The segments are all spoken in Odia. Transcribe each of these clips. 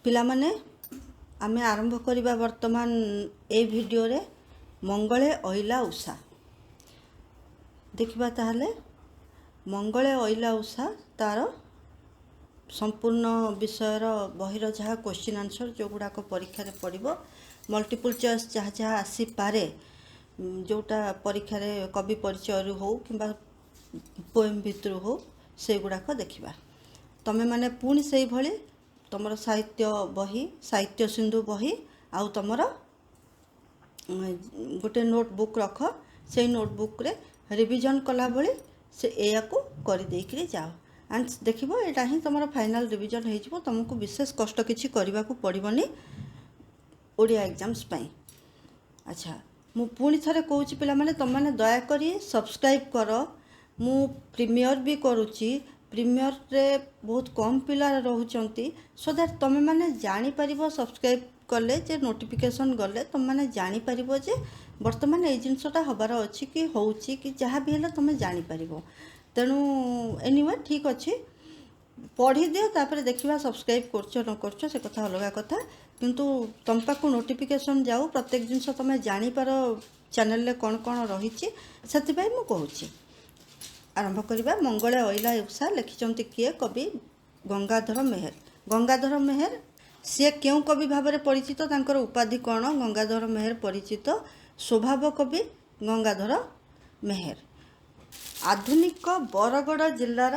ପିଲାମାନେ ଆମେ ଆରମ୍ଭ କରିବା ବର୍ତ୍ତମାନ ଏ ଭିଡ଼ିଓରେ ମଙ୍ଗଳେ ଅଇଲା ଉଷା ଦେଖିବା। ତାହେଲେ ମଙ୍ଗଳେ ଅଇଲା ଉଷା ତାର संपूर्ण विषयर बहिर जहाँ क्वेश्चन आंसर जो गुड़ाक परीक्षा पड़ो मल्टीपल चॉइस जहाँ जहाँ आसीपे जोटा परीक्षा कवि परिचय हो कि पोएम भितर हो से गुड़ाक देखा। तमें मैंने पुणी से भली तुम साहित्य बही साहित्य सिंधु बही आउ तुम गोटे नोटबुक रख से नोटबुक रे रिविजन कला भली से या कर जाओ एंड देखो यहाँ ही तुम फाइनाल रिविजन हो तुमको विशेष कष्ट किसी करने को पड़ोनी ओडिया एग्जाम्स पाई। अच्छा मु पुणी थे कौच पे तुमने दयाक सब्सक्राइब कर मु प्रीमियर भी करुच्ची प्रीमियर रे बहुत कम पिला रोचंती सो दैट तुम मैंने जापर सब्सक्राइब कले जे नोटिफिकेशन गले तुम मैंने जापर जे बर्तमान ये जिनसटा हबार अच्छी कि होची कि जहाँ भी है तुम जापर तेणु एनीवे ठीक अच्छे पढ़ी दियो तापर देखिबा सब्सक्राइब करछो न करछो से कथा अलग कथा किंतु तुम पाक नोटिफिकेशन जाऊ प्रत्येक जिनस तुम जापर चैनल रे कौन कौन रही से मु कहूँ। आरंभ करवा मंगले अइला उषा लिखिं किए कवि गंगाधर मेहर। गंगाधर मेहर सी क्यों कवि भाव में परिचित तांकर उपाधि कौन? गंगाधर मेहर परिचित स्वभाव कवि गंगाधर मेहर। आधुनिक बरगड़ जिलार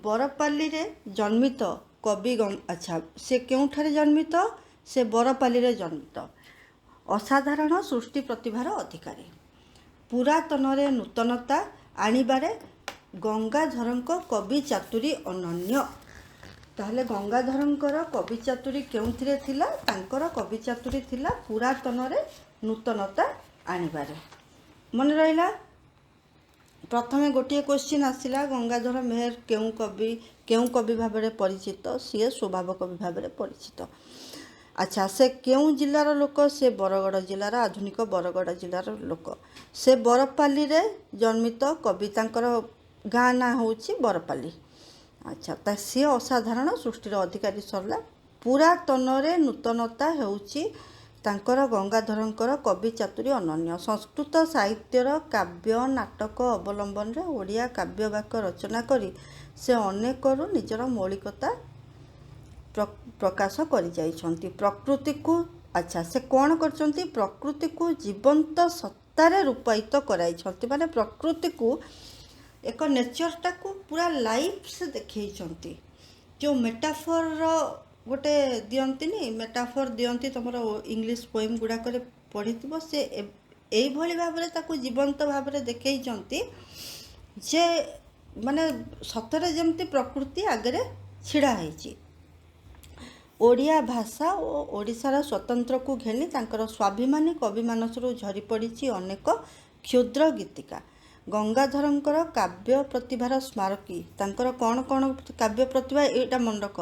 बरपाली रे जन्मित कवि अच्छा से क्योंठारे जन्मित? से बरपाली रे जन्मित। असाधारण सृष्टि प्रतिभार अधिकारी। पुरातन रे नूतनता आनिबारे गंगाधरଙ୍କ कवि चातुरी अनन्य। ताहले गंगाधरଙ୍କର कवि चातुरी केउथिरे थिला? तांकर कवि चातुरी थिला पुरातन रे नूतनता आनिबारे। मन रहिला प्रथमे गोटे क्वेश्चन आसिला गंगाधर मेहर केउं कवि भाव में परिचित? सी स्वभाव कवि भाव में परिचित। अच्छा से केउं जिलार लोक? से बरगड़ जिलार आधुनिक बरगड़ जिलार लोक। से बरपाली रे जन्मित कवि तांकर गाँ ना होची बरपाली। अच्छा ता सी असाधारण सृष्टिर अधिकारी सरला। पुरातन रे नूतनता होची तांकर गंगाधरଙ୍କର कवि चातुरी अनन्य। संस्कृत साहित्यर काव्य नाटक अवलंबन रे ओडिया काव्य वाक्य रचना करी से अनेकरू निजर मौलिकता प्रकाश करि जाइछंती। प्रकृति को अच्छा से कौन करछंती? प्रकृति को जीवंत सत्तारे रूपायित कराइछंती। माने प्रकृति को एक नेचरटा को पूरा लाइफ से देखैछंती। जो मेटाफर गोटे दियंती मेटाफर दियंती तुम इंग्लिश पोएम गुड़ाक पढ़ी से यही भाव में ताकू जीवंत भाव में देखैछंती जे माने सतरे जमती प्रकृति आगे छिड़ा होईची। ओडिया भाषा और ओडिशार स्वतंत्र को घेनी तांकर स्वाभिमानी कवि मानसरू झरी पड़ी अनेक क्षुद्र गीतिका। गंगाधरଙ୍କର काव्य प्रतिभार स्मारकी। तांकर कौन कौन काव्य प्रतिभा एटा मन रख।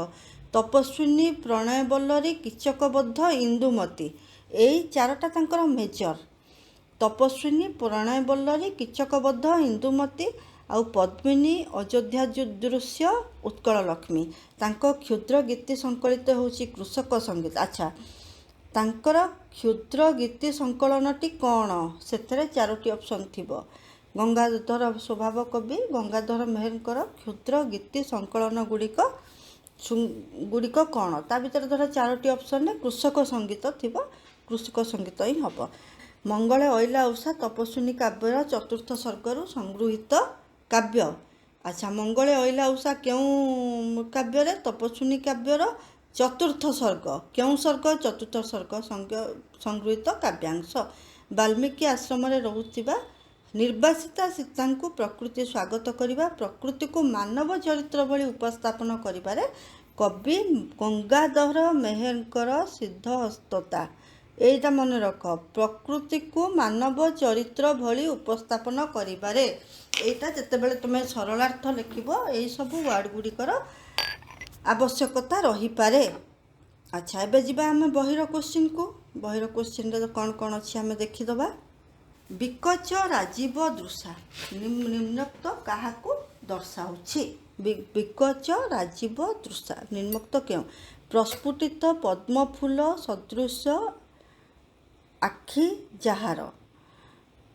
तपस्विनी प्रणय बल्लरी किचकबद्ध इंदुमती यही चारटा तांकर मेजर। तपस्विनी प्रणय बल्लरी किचकबद्ध इंदुमती आउ पद्मिनी अयोध्या दृश्य उत्कल लक्ष्मी। तांको क्षुद्र गीति संकलित होची कृषक संगीत। अच्छा तांकर क्षुद्र गीति संकलनटी कौन? सेथरे चारोटी ऑप्शन थिबो। गंगाधर स्वभाव कवि गंगाधर मेहरଙ୍କର क्षुद्र गीति संकलन गुड़िक कौन? ता भीतर धर चारोटी ऑप्शन ने कृषक संगीत थिबो। कृषक संगीत ही हम। मंगले अइला उषा तपस्विनी काव्यर चतुर्थ सर्गरु संगृहीत काव्य। अच्छा मंगले अइला उषा क्यों काव्य? तपस्विनी काव्यर चतुर्थ सर्ग। क्यों सर्ग? चतुर्थ सर्ग संगृहीत काव्यांश। वाल्मीकि आश्रम रोहुथिबा निर्वासिता सीता को प्रकृति स्वागत करवा प्रकृति को मानव चरित्र भली उपस्थापन करिबारे कवि गंगाधर मेहरଙ୍କର सिद्ध हस्तता। एटा मन रख प्रकृति को मानव चरित्र भली उपस्थापन करिबारे एटा जेतेबेले तुम सरलार्थ लिखिबो एई सब वर्ड गुड़िकर आवश्यकता रही पारे। अच्छा एबे जिबा आमे बहिर क्वेश्चन को। बहिर क्वेश्चन रे कौन कौन अच्छी आमे देखिदबा। विकच राजीव दृशा निम्नोक्त काहाकू दर्शाऊछि? विकच राजीव दृशा निम्नोक्त क्यों? प्रस्फुटित पद्मफूल सदृश आखि जाहार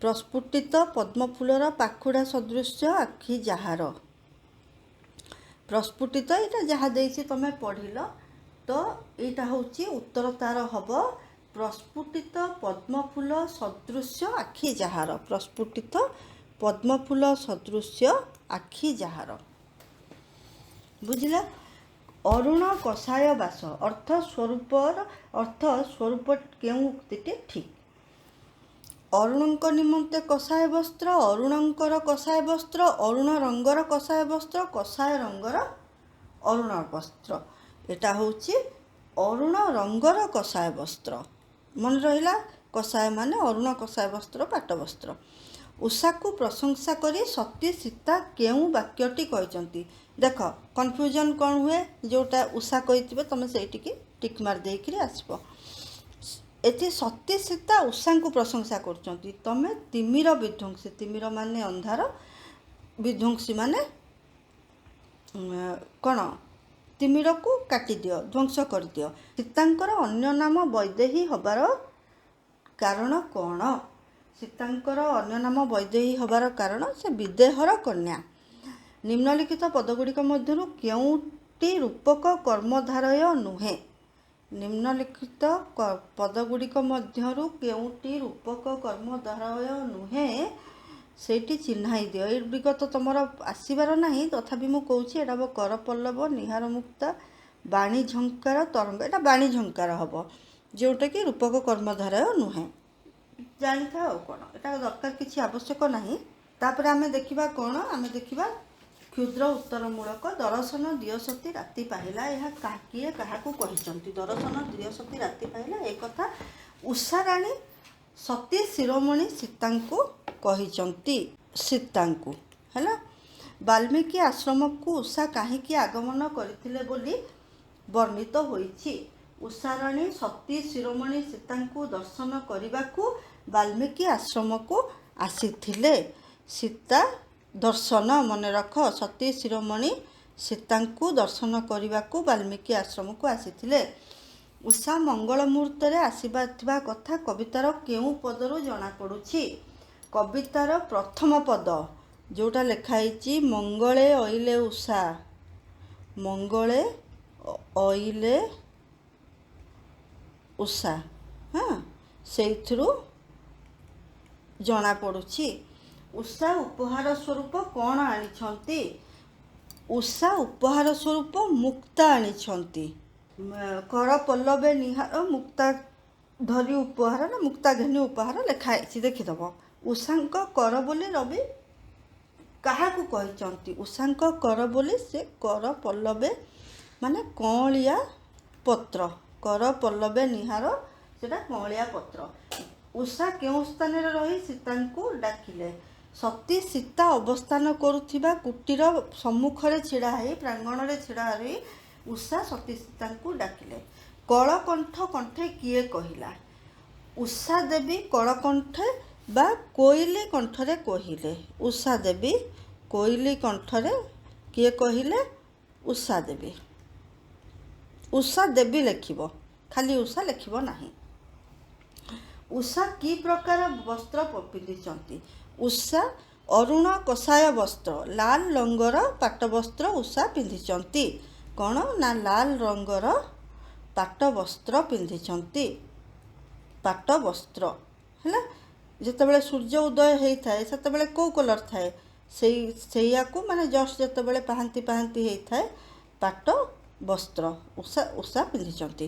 प्रस्फुटित पद्मफूलर पाखुड़ा सदृश आखि जाहार प्रस्फुटित यहाँ जहाँ देती तुम पढ़िल तो यहाँ हूँ उत्तर तार हम प्रस्फुटित पद्मफूल सदृश आखि जाहार प्रस्फुटित पद्मफूल सदृश आखि जाहार बुझिला। अरुण कषाय बास अर्थ स्वरूप केउं उक्तिटे ठीक अरुणଙ୍କ निमंते कषाय वस्त्र अरुणଙ୍କର कषाय वस्त्र अरुण रंगर कषाय वस्त्र कषाय रंगर अरुण वस्त्र एटा होची अरुण रंगर कषाय वस्त्र मन रहिला कषाय माने अरुण कषाय वस्त्र पाट वस्त्र उषा को प्रशंसा करी सती सीता केउं वाक्यटी कहचंती देख कन्फ्यूजन कौन हुए जोटा उषा कही तुम से टिक मार देकरी आसब एति सती सीता उषा को प्रशंसा करचंती तमे तिमिर विध्वंसी तिमिर माने अंधार विध्वंसी माने कौन तिमिर को काटी दियो ध्वंस कर दियो सीतांकर अन्य नाम वैदेही हबार कारण कौन सीतांकर अन्य नाम वैदेही हबार कारण से विदेहर कन्या निम्नलिखित पदगुड़िक मध्यरु केउंटी रूपक कर्मधारय नुहे निम्नलिखित पदगुड़िक मध्यरु केउंटी रूपक कर्मधारय नुहे सेठी चिन्हाई दियो ए विगत तुमर आसबार ना तथापि मु कहूँ एटा कर पल्लव निहार मुक्ता बाणी झंकार तरंग एटा बाणी झंकार हम जोटा कि रूपक कर्मधारय नुहे जानी था कौन एटा दरकार किसी आवश्यक नहीं तापर आमे देखिबा कौन आमे देखिबा क्षुद्र उत्तरमूलक दर्शन दियसती राति पाहिला यह किए क्या कहते दर्शन दियसती राति पाहिला एक कथा उषा राणी सती शिरोमणि सीता कहते सीता है वाल्मीकि आश्रम को उषा कहीं आगमन करथिले बोली वर्णित होइछि उषा राणी सती शिरोमणि सीता दर्शन करने को वाल्मीकि आश्रम को आसीथिले सीता दर्शन मन रख सती शिरोमणि सीता दर्शन करने को वाल्मीकि आश्रम को आसीथिले उषा मंगल मुहूर्त आसवा कथा कवितार केउं पदरु जना पड़ुछि कवितार प्रथम पद जोटा लिखाई मंगले अइले उषा मंगले अइले उषा हाँ से जना पड़ुछि उषा उपहार स्वरूप कौन आनिछंती उषा उपहार स्वरूप मुक्ता आनिछंती कर पल्लवे निहार मुक्ता धरी उपहार ना मुक्ता घेनी उपहार लिखाई देखिदब उषांक कर बोली रवि क्या कहते उषांक कर बोली से कर पल्लवे माने कौलिया पत्र कर पल्लवे निहार सेटा कौलिया पत्र उषा केउं स्थान रही सीता को डाकिले सती सीता अवस्थान करुथिबा कुटीर सम्मुखरे छिड़ा है प्रांगण रे छिड़ा रही उषा सती सीता को डाकिले कलकंठ कंठे किए कहिला उषा देवी कलकंठे बा कोइली कंठरे कहिले उषा देवी कोइली कंठरे किए कहिले उषा देवी लिखिबो खाली उषा लिखिबो नाही उषा की प्रकार वस्त्र पिंधिचंती उषा अरुण कषाय वस्त्र लाल रंगर पाट वस्त्र उषा पिंधिचंती कौन ना लाल रंगर पाट वस्त्र पिंधिचंती पाट वस्त्र है जितेबाला सूर्य उदय होता है से कौ कलर थाए से माने जस्ट जितेबाला पाहांती पाहांती होता है पाट वस्त्र उषा उषा पिंधिचंती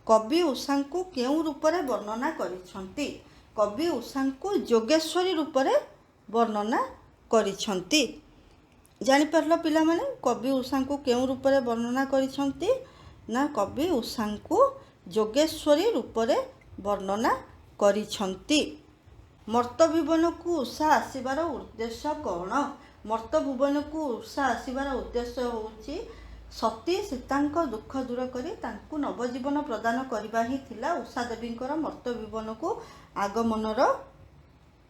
कवि उषा को केउं रूपरे वर्णना करिछंती कवि उषा को जोगेश्वरी रूपरे वर्णना करिछंती जानि पारलो पिला माने कवि उषा को केउं रूपरे वर्णना करिछंती ना कवि उषा को जोगेश्वरी रूपरे वर्णना करिछंती मर्तभुवन को उषा आसीबार उद्देश्य कौन मर्तभुवन को उषा आसीबार उद्देश्य होउची सती सीतांक दुख दूर करी तांकु नवजीवन प्रदान करबा ही थिला उषा देवींकर मर्तभुवन को आगमनर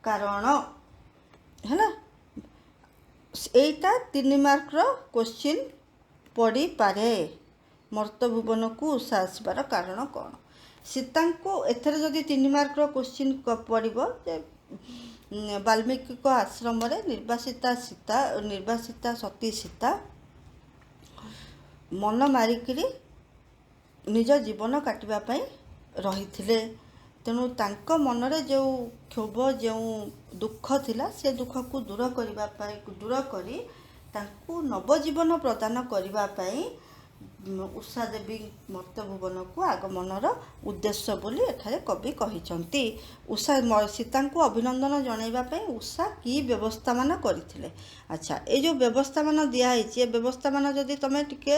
कारण है एटा 3 मार्कर क्वेश्चन पड़ी पारे ମର୍ତ୍ତ୍ୟଭୁବନକୁ ଉଷା ଆସିବାର କାରଣ କ'ଣ? ସୀତାଙ୍କୁ ଏଥିରେ ଯଦି 3 ମାର୍କର କ୍ୱେଶ୍ଚିନ୍ ପଡ଼ିବ ଯେ ବାଲ୍ମୀକିଙ୍କ ଆଶ୍ରମରେ ନିର୍ବାସିତା ସତୀ ସୀତା ମନ ମାରିକିରି ନିଜ ଜୀବନ କାଟିବା ପାଇଁ ରହିଥିଲେ। ତେଣୁ ତାଙ୍କ ମନରେ ଯେଉଁ କ୍ଷୋଭ ଯେଉଁ ଦୁଃଖ ଥିଲା ସେ ଦୁଃଖକୁ ଦୂର କରି ତାଙ୍କୁ ନବଜୀବନ ପ୍ରଦାନ କରିବା ପାଇଁ ଉଷା ଦେବୀ ମର୍ତ୍ତ୍ୟଭୁବନକୁ ଆଗମନର ଉଦ୍ଦେଶ୍ୟ ବୋଲି ଏଠାରେ କବି କହିଛନ୍ତି। ସୀତାଙ୍କୁ ଅଭିନନ୍ଦନ ଜଣାଇବା ପାଇଁ ଉଷା କି ବ୍ୟବସ୍ଥାମାନ କରିଥିଲେ? ଆଚ୍ଛା, ଏ ଯେଉଁ ବ୍ୟବସ୍ଥାମାନ ଦିଆହେଇଛି ଏ ବ୍ୟବସ୍ଥାମାନ ଯଦି ତୁମେ ଟିକେ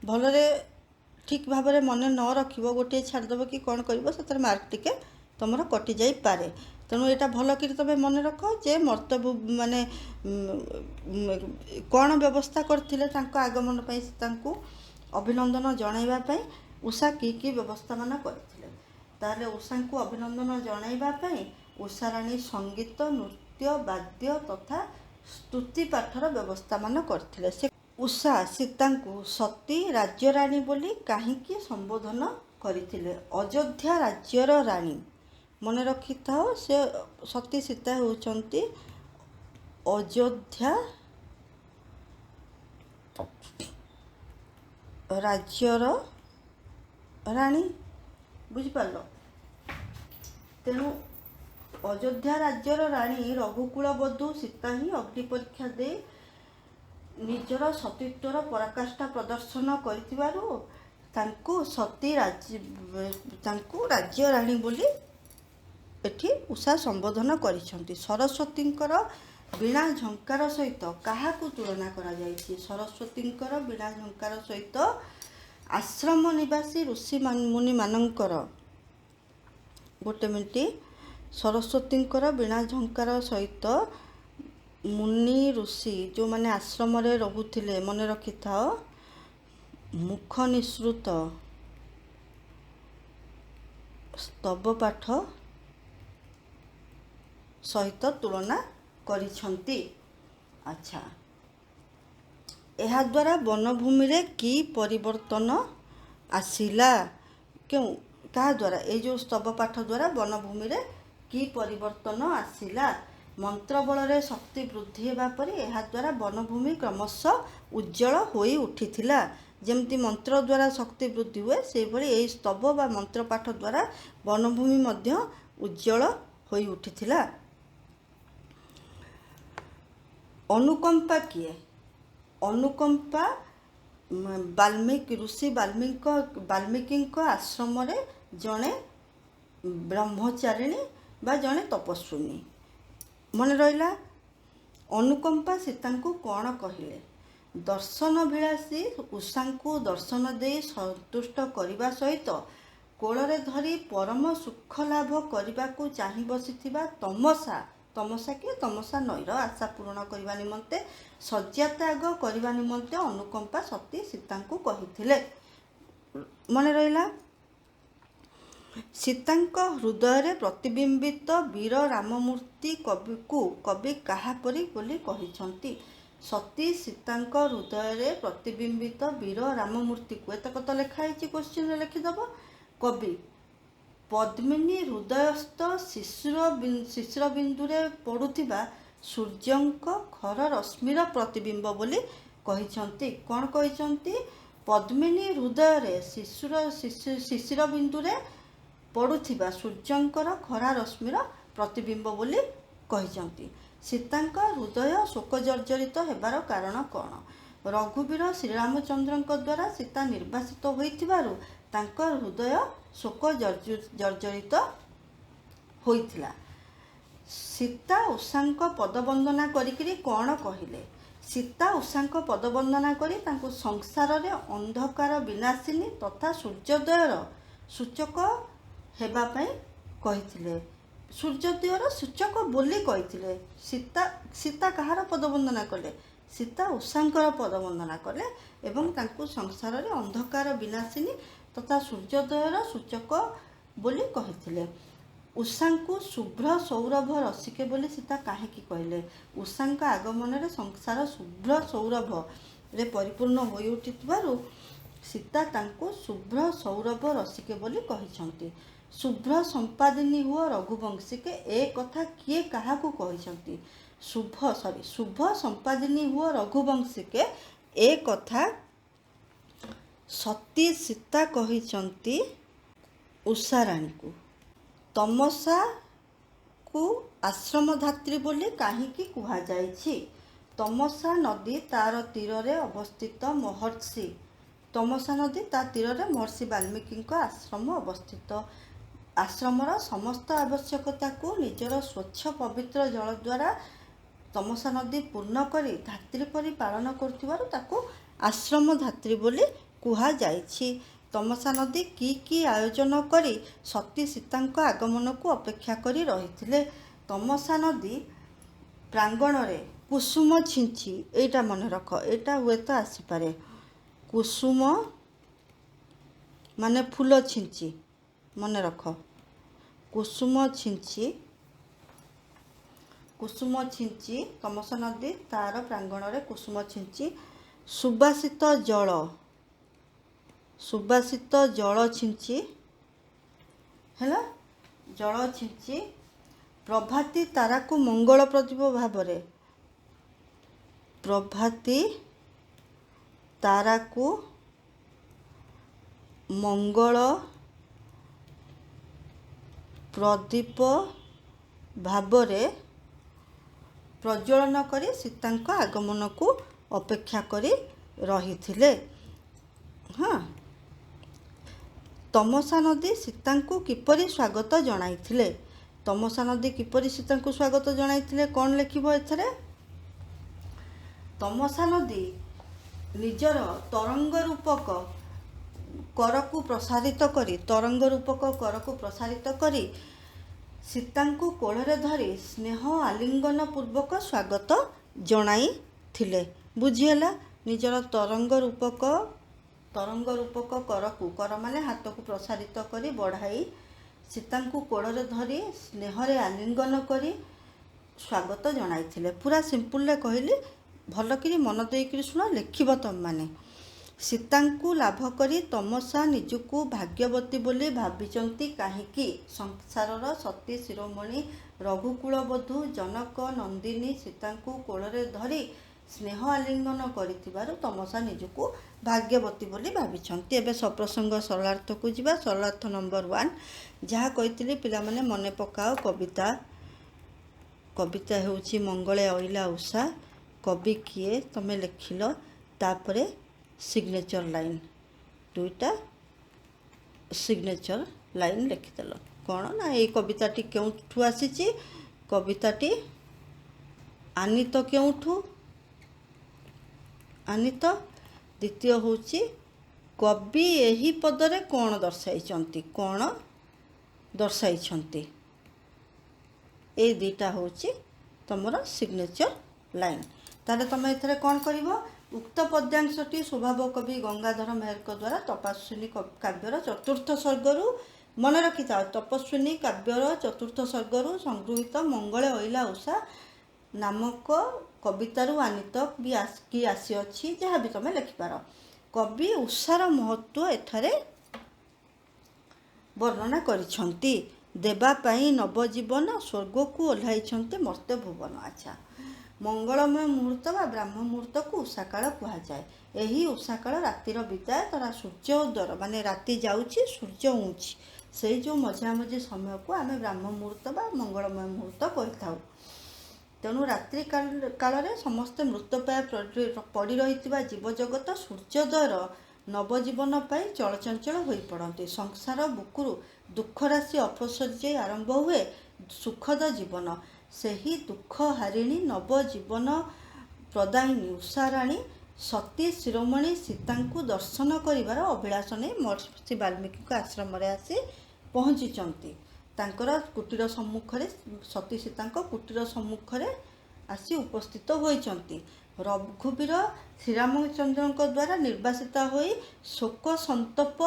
ଭଲରେ ଠିକ୍ ଭାବରେ ମନେ ନ ରଖିବ, ଗୋଟିଏ ଛାଡ଼ିଦେବ କି କ'ଣ କରିବ, ସେଥିରେ ମାର୍କ ଟିକେ ତୁମର କଟିଯାଇପାରେ। ତେଣୁ ଏଇଟା ଭଲକରି ତୁମେ ମନେ ରଖ ଯେ ମାନେ କ'ଣ ବ୍ୟବସ୍ଥା କରିଥିଲେ ତାଙ୍କ ଆଗମନ ପାଇଁ ସୀତାଙ୍କୁ ଅଭିନନ୍ଦନ ଜଣାଇବା ପାଇଁ ଉଷା କି ବ୍ୟବସ୍ଥାମାନ କରିଥିଲେ? ତାହେଲେ ଉଷାଙ୍କୁ ଅଭିନନ୍ଦନ ଜଣାଇବା ପାଇଁ ଉଷାରାଣୀ ସଙ୍ଗୀତ, ନୃତ୍ୟ, ବାଦ୍ୟ ତଥା ସ୍ତୁତି ପାଠର ବ୍ୟବସ୍ଥାମାନ କରିଥିଲେ। ଉଷା ସୀତାଙ୍କୁ ସତୀ ରାଜ୍ୟରାଣୀ ବୋଲି କାହିଁକି ସମ୍ବୋଧନ କରିଥିଲେ? ଅଯୋଧ୍ୟା ରାଜ୍ୟର ରାଣୀ, ମନେ ରଖିଥାଅ, ସେ ସତୀ ସୀତା ହେଉଛନ୍ତି ଅଯୋଧ୍ୟା ରାଜ୍ୟର ରାଣୀ, ବୁଝିପାରିଲ? ତେଣୁ ଅଯୋଧ୍ୟା ରାଜ୍ୟର ରାଣୀ ରଘୁକୁଳ ବଧୂ ସୀତା ହିଁ ଅଗ୍ନି ପରୀକ୍ଷା ଦେଇ ନିଜର ସତୀତ୍ୱର ପରାକାଷ୍ଠା ପ୍ରଦର୍ଶନ କରିଥିବାରୁ ତାଙ୍କୁ ରାଜ୍ୟ ରାଣୀ ବୋଲି ଏଠି ଉଷା ସମ୍ବୋଧନ କରିଛନ୍ତି। ସରସ୍ୱତୀଙ୍କର ବୀଣା ଝଙ୍କାର ସହିତ କାହାକୁ ତୁଳନା କରାଯାଇଛି? ସରସ୍ୱତୀଙ୍କର ବୀଣା ଝଙ୍କାର ସହିତ ଆଶ୍ରମ ନିବାସୀ ଋଷି ମୁନିମାନଙ୍କର, ଗୋଟେ ମିନିଟ୍, ସରସ୍ୱତୀଙ୍କର ବୀଣା ଝଙ୍କାର ସହିତ ମୁନି ଋଷି ଯେଉଁମାନେ ଆଶ୍ରମରେ ରହୁଥିଲେ, ମନେ ରଖିଥାଅ, ମୁଖ ନିଃସୃତ ସ୍ତବ ପାଠ ସହିତ ତୁଳନା କରିଛନ୍ତି। ଆଚ୍ଛା, ଏହାଦ୍ୱାରା ବନଭୂମିରେ କି ପରିବର୍ତ୍ତନ ଆସିଲା? କାହା ଦ୍ୱାରା? ଏଇ ଯେଉଁ ସ୍ତବ ପାଠ ଦ୍ୱାରା ବନଭୂମିରେ କି ପରିବର୍ତ୍ତନ ଆସିଲା? ମନ୍ତ୍ର ବଳରେ ଶକ୍ତି ବୃଦ୍ଧି ହେବା ପରେ ଏହାଦ୍ୱାରା ବନଭୂମି କ୍ରମଶଃ ଉଜ୍ଜଳ ହୋଇ ଉଠିଥିଲା। ଯେମିତି ମନ୍ତ୍ର ଦ୍ୱାରା ଶକ୍ତି ବୃଦ୍ଧି ହୁଏ, ସେହିଭଳି ଏହି ସ୍ତବ ବା ମନ୍ତ୍ର ପାଠ ଦ୍ୱାରା ବନଭୂମି ମଧ୍ୟ ଉଜ୍ଜଳ ହୋଇ ଉଠିଥିଲା। ଅନୁକମ୍ପା କିଏ? ଅନୁକମ୍ପା ଋଷି ବାଲ୍ମୀକିଙ୍କ ଆଶ୍ରମରେ ଜଣେ ବ୍ରହ୍ମଚାରିଣୀ ବା ଜଣେ ତପସ୍ୱିନୀ। ମନେ ରହିଲା? ଅନୁକମ୍ପା ସୀତାଙ୍କୁ କ'ଣ କହିଲେ? ଦର୍ଶନଭିଳାଷୀ ଉଷାଙ୍କୁ ଦର୍ଶନ ଦେଇ ସନ୍ତୁଷ୍ଟ କରିବା ସହିତ କୋଳରେ ଧରି ପରମ ସୁଖ ଲାଭ କରିବାକୁ ଚାହିଁ ବସିଥିବା ତମସା କିଏ? ତମସା ନଈର ଆଶା ପୂରଣ କରିବା ନିମନ୍ତେ ଶଯ୍ୟାତ୍ୟାଗ କରିବା ନିମନ୍ତେ ଅନୁକମ୍ପା ସତୀ ସୀତାଙ୍କୁ କହିଥିଲେ। ମନେ ରହିଲା? ସୀତାଙ୍କ ହୃଦୟରେ ପ୍ରତିବିମ୍ବିତ ବୀର ରାମମୂର୍ତ୍ତି କବି କାହାପରି ବୋଲି କହିଛନ୍ତି? ସତୀ ସୀତାଙ୍କ ହୃଦୟରେ ପ୍ରତିବିମ୍ବିତ ବୀର ରାମମୂର୍ତ୍ତିକୁ, ଏତକ ତ ଲେଖା ହେଇଛି, କ୍ୱେଶ୍ଚିନ୍ରେ ଲେଖିଦେବ। କବି ପଦ୍ମିନୀ ହୃଦୟସ୍ଥ ଶିଶିର ବିନ୍ଦୁରେ ପଡ଼ୁଥିବା ସୂର୍ଯ୍ୟଙ୍କ ଖର ରଶ୍ମିର ପ୍ରତିବିମ୍ବ ବୋଲି କହିଛନ୍ତି। କ'ଣ କହିଛନ୍ତି? ପଦ୍ମିନୀ ହୃଦୟରେ ଶିଶିର ବିନ୍ଦୁରେ ପଡ଼ୁଥିବା ସୂର୍ଯ୍ୟଙ୍କର ଖରା ରଶ୍ମିର ପ୍ରତିବିମ୍ବ ବୋଲି କହିଛନ୍ତି। ସୀତାଙ୍କ ହୃଦୟ ଶୋକ ଜର୍ଜରିତ ହେବାର କାରଣ କ'ଣ? ରଘୁବୀର ଶ୍ରୀରାମଚନ୍ଦ୍ରଙ୍କ ଦ୍ୱାରା ସୀତା ନିର୍ବାସିତ ହୋଇଥିବାରୁ ତାଙ୍କ ହୃଦୟ ଶୋକ ଜର୍ଜରିତ ହୋଇଥିଲା। ସୀତା ଉଷାଙ୍କ ପଦବନ୍ଦନା କରିକିରି କ'ଣ କହିଲେ? ସୀତା ଉଷାଙ୍କ ପଦବନ୍ଦନା କରି ତାଙ୍କୁ ସଂସାରରେ ଅନ୍ଧକାର ବିନାଶିନୀ ତଥା ସୂର୍ଯ୍ୟୋଦୟର ସୂଚକ ହେବା ପାଇଁ କହିଥିଲେ। ସୂର୍ଯ୍ୟୋଦୟର ସୂଚକ ବୋଲି କହିଥିଲେ। ସୀତା କାହାର ପଦବନ୍ଦନା କଲେ? ସୀତା ଉଷାଙ୍କର ପଦବନ୍ଦନା କଲେ ଏବଂ ତାଙ୍କୁ ସଂସାରରେ ଅନ୍ଧକାର ବିନାଶିନୀ ତଥା ସୂର୍ଯ୍ୟୋଦୟର ସୂଚକ ବୋଲି କହିଥିଲେ। ଉଷାଙ୍କୁ ଶୁଭ୍ର ସୌରଭ ରସିକେ ବୋଲି ସୀତା କାହିଁକି କହିଲେ? ଉଷାଙ୍କ ଆଗମନରେ ସଂସାର ଶୁଭ୍ର ସୌରଭରେ ପରିପୂର୍ଣ୍ଣ ହୋଇ ଉଠିଥିବାରୁ ସୀତା ତାଙ୍କୁ ଶୁଭ୍ର ସୌରଭ ରସିକେ ବୋଲି କହିଛନ୍ତି। ଶୁଭ୍ର ସମ୍ପାଦିନୀ ହୁଅ ରଘୁବଂଶୀକେ, ଏ କଥା କିଏ କାହାକୁ କହିଛନ୍ତି? ଶୁଭ ସମ୍ପାଦିନୀ ହୁଅ ରଘୁବଂଶୀକେ, ଏ କଥା ସତୀ ସୀତା କହିଛନ୍ତି ଉଷାରାଣୀକୁ। ତମସାକୁ ଆଶ୍ରମଧାତ୍ରୀ ବୋଲି କାହିଁକି କୁହାଯାଇଛି? ତମସା ନଦୀ ତାର ତୀରରେ ଅବସ୍ଥିତ ମହର୍ଷି ତମସା ନଦୀ ତା ତୀରରେ ମହର୍ଷି ବାଲ୍ମୀକିଙ୍କ ଆଶ୍ରମ ଅବସ୍ଥିତ। ଆଶ୍ରମର ସମସ୍ତ ଆବଶ୍ୟକତାକୁ ନିଜର ସ୍ୱଚ୍ଛ ପବିତ୍ର ଜଳ ଦ୍ୱାରା ତମସା ନଦୀ ପୂର୍ଣ୍ଣ କରି ଧାତ୍ରୀ ପରି ପାଳନ କରୁଥିବାରୁ ତାକୁ ଆଶ୍ରମ ଧାତ୍ରୀ ବୋଲି କୁହାଯାଇଛି। ତମସା ନଦୀ କି ଆୟୋଜନ କରି ସତୀ ସୀତାଙ୍କ ଆଗମନକୁ ଅପେକ୍ଷା କରି ରହିଥିଲେ? ତମସା ନଦୀ ପ୍ରାଙ୍ଗଣରେ କୁସୁମ ଛିଞ୍ଚି, ଏଇଟା ମନେ ରଖ, ଏଇଟା ହୁଏତ ଆସିପାରେ। କୁସୁମ ମାନେ ଫୁଲ ଛିଞ୍ଚି, ମନେ ରଖ। କୁସୁମ ଛିଞ୍ଚି ତମସା ନଦୀ ତାର ପ୍ରାଙ୍ଗଣରେ କୁସୁମ ଛିଞ୍ଚି ସୁବାସିତ ଜଳ ଛିଞ୍ଚି ହେଲା, ଜଳ ଛିଞ୍ଚି ପ୍ରଭାତୀ ତାରାକୁ ମଙ୍ଗଳ ପ୍ରଦୀପ ଭାବରେ, ପ୍ରଭାତୀ ତାରାକୁ ମଙ୍ଗଳ ପ୍ରଦୀପ ଭାବରେ ପ୍ରଜ୍ୱଳନ କରି ସୀତାଙ୍କ ଆଗମନକୁ ଅପେକ୍ଷା କରି ରହିଥିଲେ। ହଁ, ତମସା ନଦୀ ସୀତାଙ୍କୁ କିପରି ସ୍ୱାଗତ ଜଣାଇଥିଲେ? ତମସା ନଦୀ କିପରି ସୀତାଙ୍କୁ ସ୍ୱାଗତ ଜଣାଇଥିଲେ? କ'ଣ ଲେଖିବ ଏଥିରେ? ତମସା ନଦୀ ନିଜର ତରଙ୍ଗ ରୂପକ କରକୁ ପ୍ରସାରିତ କରି ସୀତାଙ୍କୁ କୋଳରେ ଧରି ସ୍ନେହ ଆଲିଙ୍ଗନ ପୂର୍ବକ ସ୍ୱାଗତ ଜଣାଇଥିଲେ। ବୁଝିହେଲା? ନିଜର ତରଙ୍ଗ ରୂପକ କରକୁ, କର ମାନେ ହାତକୁ ପ୍ରସାରିତ କରି ବଢ଼ାଇ ସୀତାଙ୍କୁ କୋଳରେ ଧରି ସ୍ନେହରେ ଆଲିଙ୍ଗନ କରି ସ୍ୱାଗତ ଜଣାଇଥିଲେ। ପୁରା ସିମ୍ପୁଲରେ କହିଲି, ଭଲକିରି ମନ ଦେଇକିରି ଶୁଣ, ଲେଖିବ ତମମାନେ। ସୀତାଙ୍କୁ ଲାଭ କରି ତମସା ନିଜକୁ ଭାଗ୍ୟବତୀ ବୋଲି ଭାବିଛନ୍ତି କାହିଁକି? ସଂସାରର ସତୀ ଶିରୋମଣି ରଘୁକୁଳବଧୂ ଜନକ ନନ୍ଦିନୀ ସୀତାଙ୍କୁ କୋଳରେ ଧରି ସ୍ନେହ ଆଲିଙ୍ଗନ କରିଥିବାରୁ ତମସା ନିଜକୁ ଭାଗ୍ୟବତୀ ବୋଲି ଭାବିଛନ୍ତି। ଏବେ ସପ୍ରସଙ୍ଗ ସରଳାର୍ଥକୁ ଯିବା। ସରଳାର୍ଥ ନମ୍ବର 1, ଯାହା କହିଥିଲି ପିଲାମାନେ ମନେ ପକାଅ। କବିତା ହେଉଛି ମଙ୍ଗଳେ ଅଇଲା ଉଷା। କବି କିଏ ତମେ ଲେଖିଲ। ତାପରେ ସିଗ୍ନେଚର ଲାଇନ୍, 2ଟା ସିଗ୍ନେଚର ଲାଇନ୍ ଲେଖିଦେଲ। କ'ଣ ନା, ଏଇ କବିତାଟି କେଉଁଠୁ ଆସିଛି? କବିତାଟି ଆନିତ କେଉଁଠୁ? ଆନିତ। ଦ୍ୱିତୀୟ ହେଉଛି କବି ଏହି ପଦରେ କ'ଣ ଦର୍ଶାଇଛନ୍ତି? ଏଇ ଦୁଇଟା ହେଉଛି ତୁମର ସିଗ୍ନେଚର ଲାଇନ୍। ତାହେଲେ ତୁମେ ଏଥିରେ କ'ଣ କରିବ? ଉକ୍ତ ପଦ୍ୟାଂଶଟି ସ୍ୱଭାବ କବି ଗଙ୍ଗାଧର ମେହେରଙ୍କ ଦ୍ୱାରା ତପସ୍ୱିନୀ କାବ୍ୟର ଚତୁର୍ଥ ସର୍ଗରୁ, ମନେ ରଖିଥାଅ, ତପସ୍ୱିନୀ କାବ୍ୟର ଚତୁର୍ଥ ସର୍ଗରୁ ସଂଗୃହୀତ ମଙ୍ଗଳେ ଅଇଲା ଉଷା ନାମକ କବିତାରୁ ଆନିତ କି ଆସିଅଛି, ଯାହା ବି ତୁମେ ଲେଖିପାର। କବି ଉଷାର ମହତ୍ତ୍ୱ ଏଠାରେ ବର୍ଣ୍ଣନା କରିଛନ୍ତି। ଦେବା ପାଇଁ ନବଜୀବନ ସ୍ୱର୍ଗକୁ ଓହ୍ଲାଇଛନ୍ତି ମର୍ତ୍ତ୍ୟ ଭୁବନ। ଆଚ୍ଛା, ମଙ୍ଗଳମୟ ମୁହୂର୍ତ୍ତ ବା ବ୍ରାହ୍ମ ମୁହୂର୍ତ୍ତକୁ ଉଷାକାଳ କୁହାଯାଏ। ଏହି ଉଷାକାଳ ରାତିର ବିଦାୟ ତଥା ସୂର୍ଯ୍ୟ ଉଦୟ, ମାନେ ରାତି ଯାଉଛି ସୂର୍ଯ୍ୟ ଉଁଛି, ସେଇ ଯେଉଁ ମଝାମଝି ସମୟକୁ ଆମେ ବ୍ରାହ୍ମ ମୁହୂର୍ତ୍ତ ବା ମଙ୍ଗଳମୟ ମୁହୂର୍ତ୍ତ କହିଥାଉ। ତେଣୁ ରାତ୍ରି କାଳରେ ସମସ୍ତେ ମୃତପ୍ରାୟ ପଡ଼ି ରହିଥିବା ଜୀବଜଗତ ସୂର୍ଯ୍ୟୋଦୟର ନବଜୀବନ ପାଇଁ ଚଳଚଞ୍ଚଳ ହୋଇପଡ଼ନ୍ତି। ସଂସାର ବୁକୁରୁ ଦୁଃଖରାଶି ଅପସର୍ଯାଇ ଆରମ୍ଭ ହୁଏ ସୁଖଦ ଜୀବନ। ସେହି ଦୁଃଖ ହାରିଣୀ ନବଜୀବନ ପ୍ରଦାୟିନୀ ଉଷାରାଣୀ ସତୀ ଶିରୋମଣି ସୀତାଙ୍କୁ ଦର୍ଶନ କରିବାର ଅଭିଳାଷ ନେଇ ମହର୍ଷି ବାଲ୍ମୀକିଙ୍କ ଆଶ୍ରମରେ ଆସି ପହଞ୍ଚିଛନ୍ତି। ତାଙ୍କର କୁଟୀର ସମ୍ମୁଖରେ, ସତୀ ସୀତାଙ୍କ କୁଟୀର ସମ୍ମୁଖରେ ଆସି ଉପସ୍ଥିତ ହୋଇଛନ୍ତି। ରଘୁବୀର ଶ୍ରୀରାମଚନ୍ଦ୍ରଙ୍କ ଦ୍ୱାରା ନିର୍ବାସିତା ହୋଇ ଶୋକ ସନ୍ତପ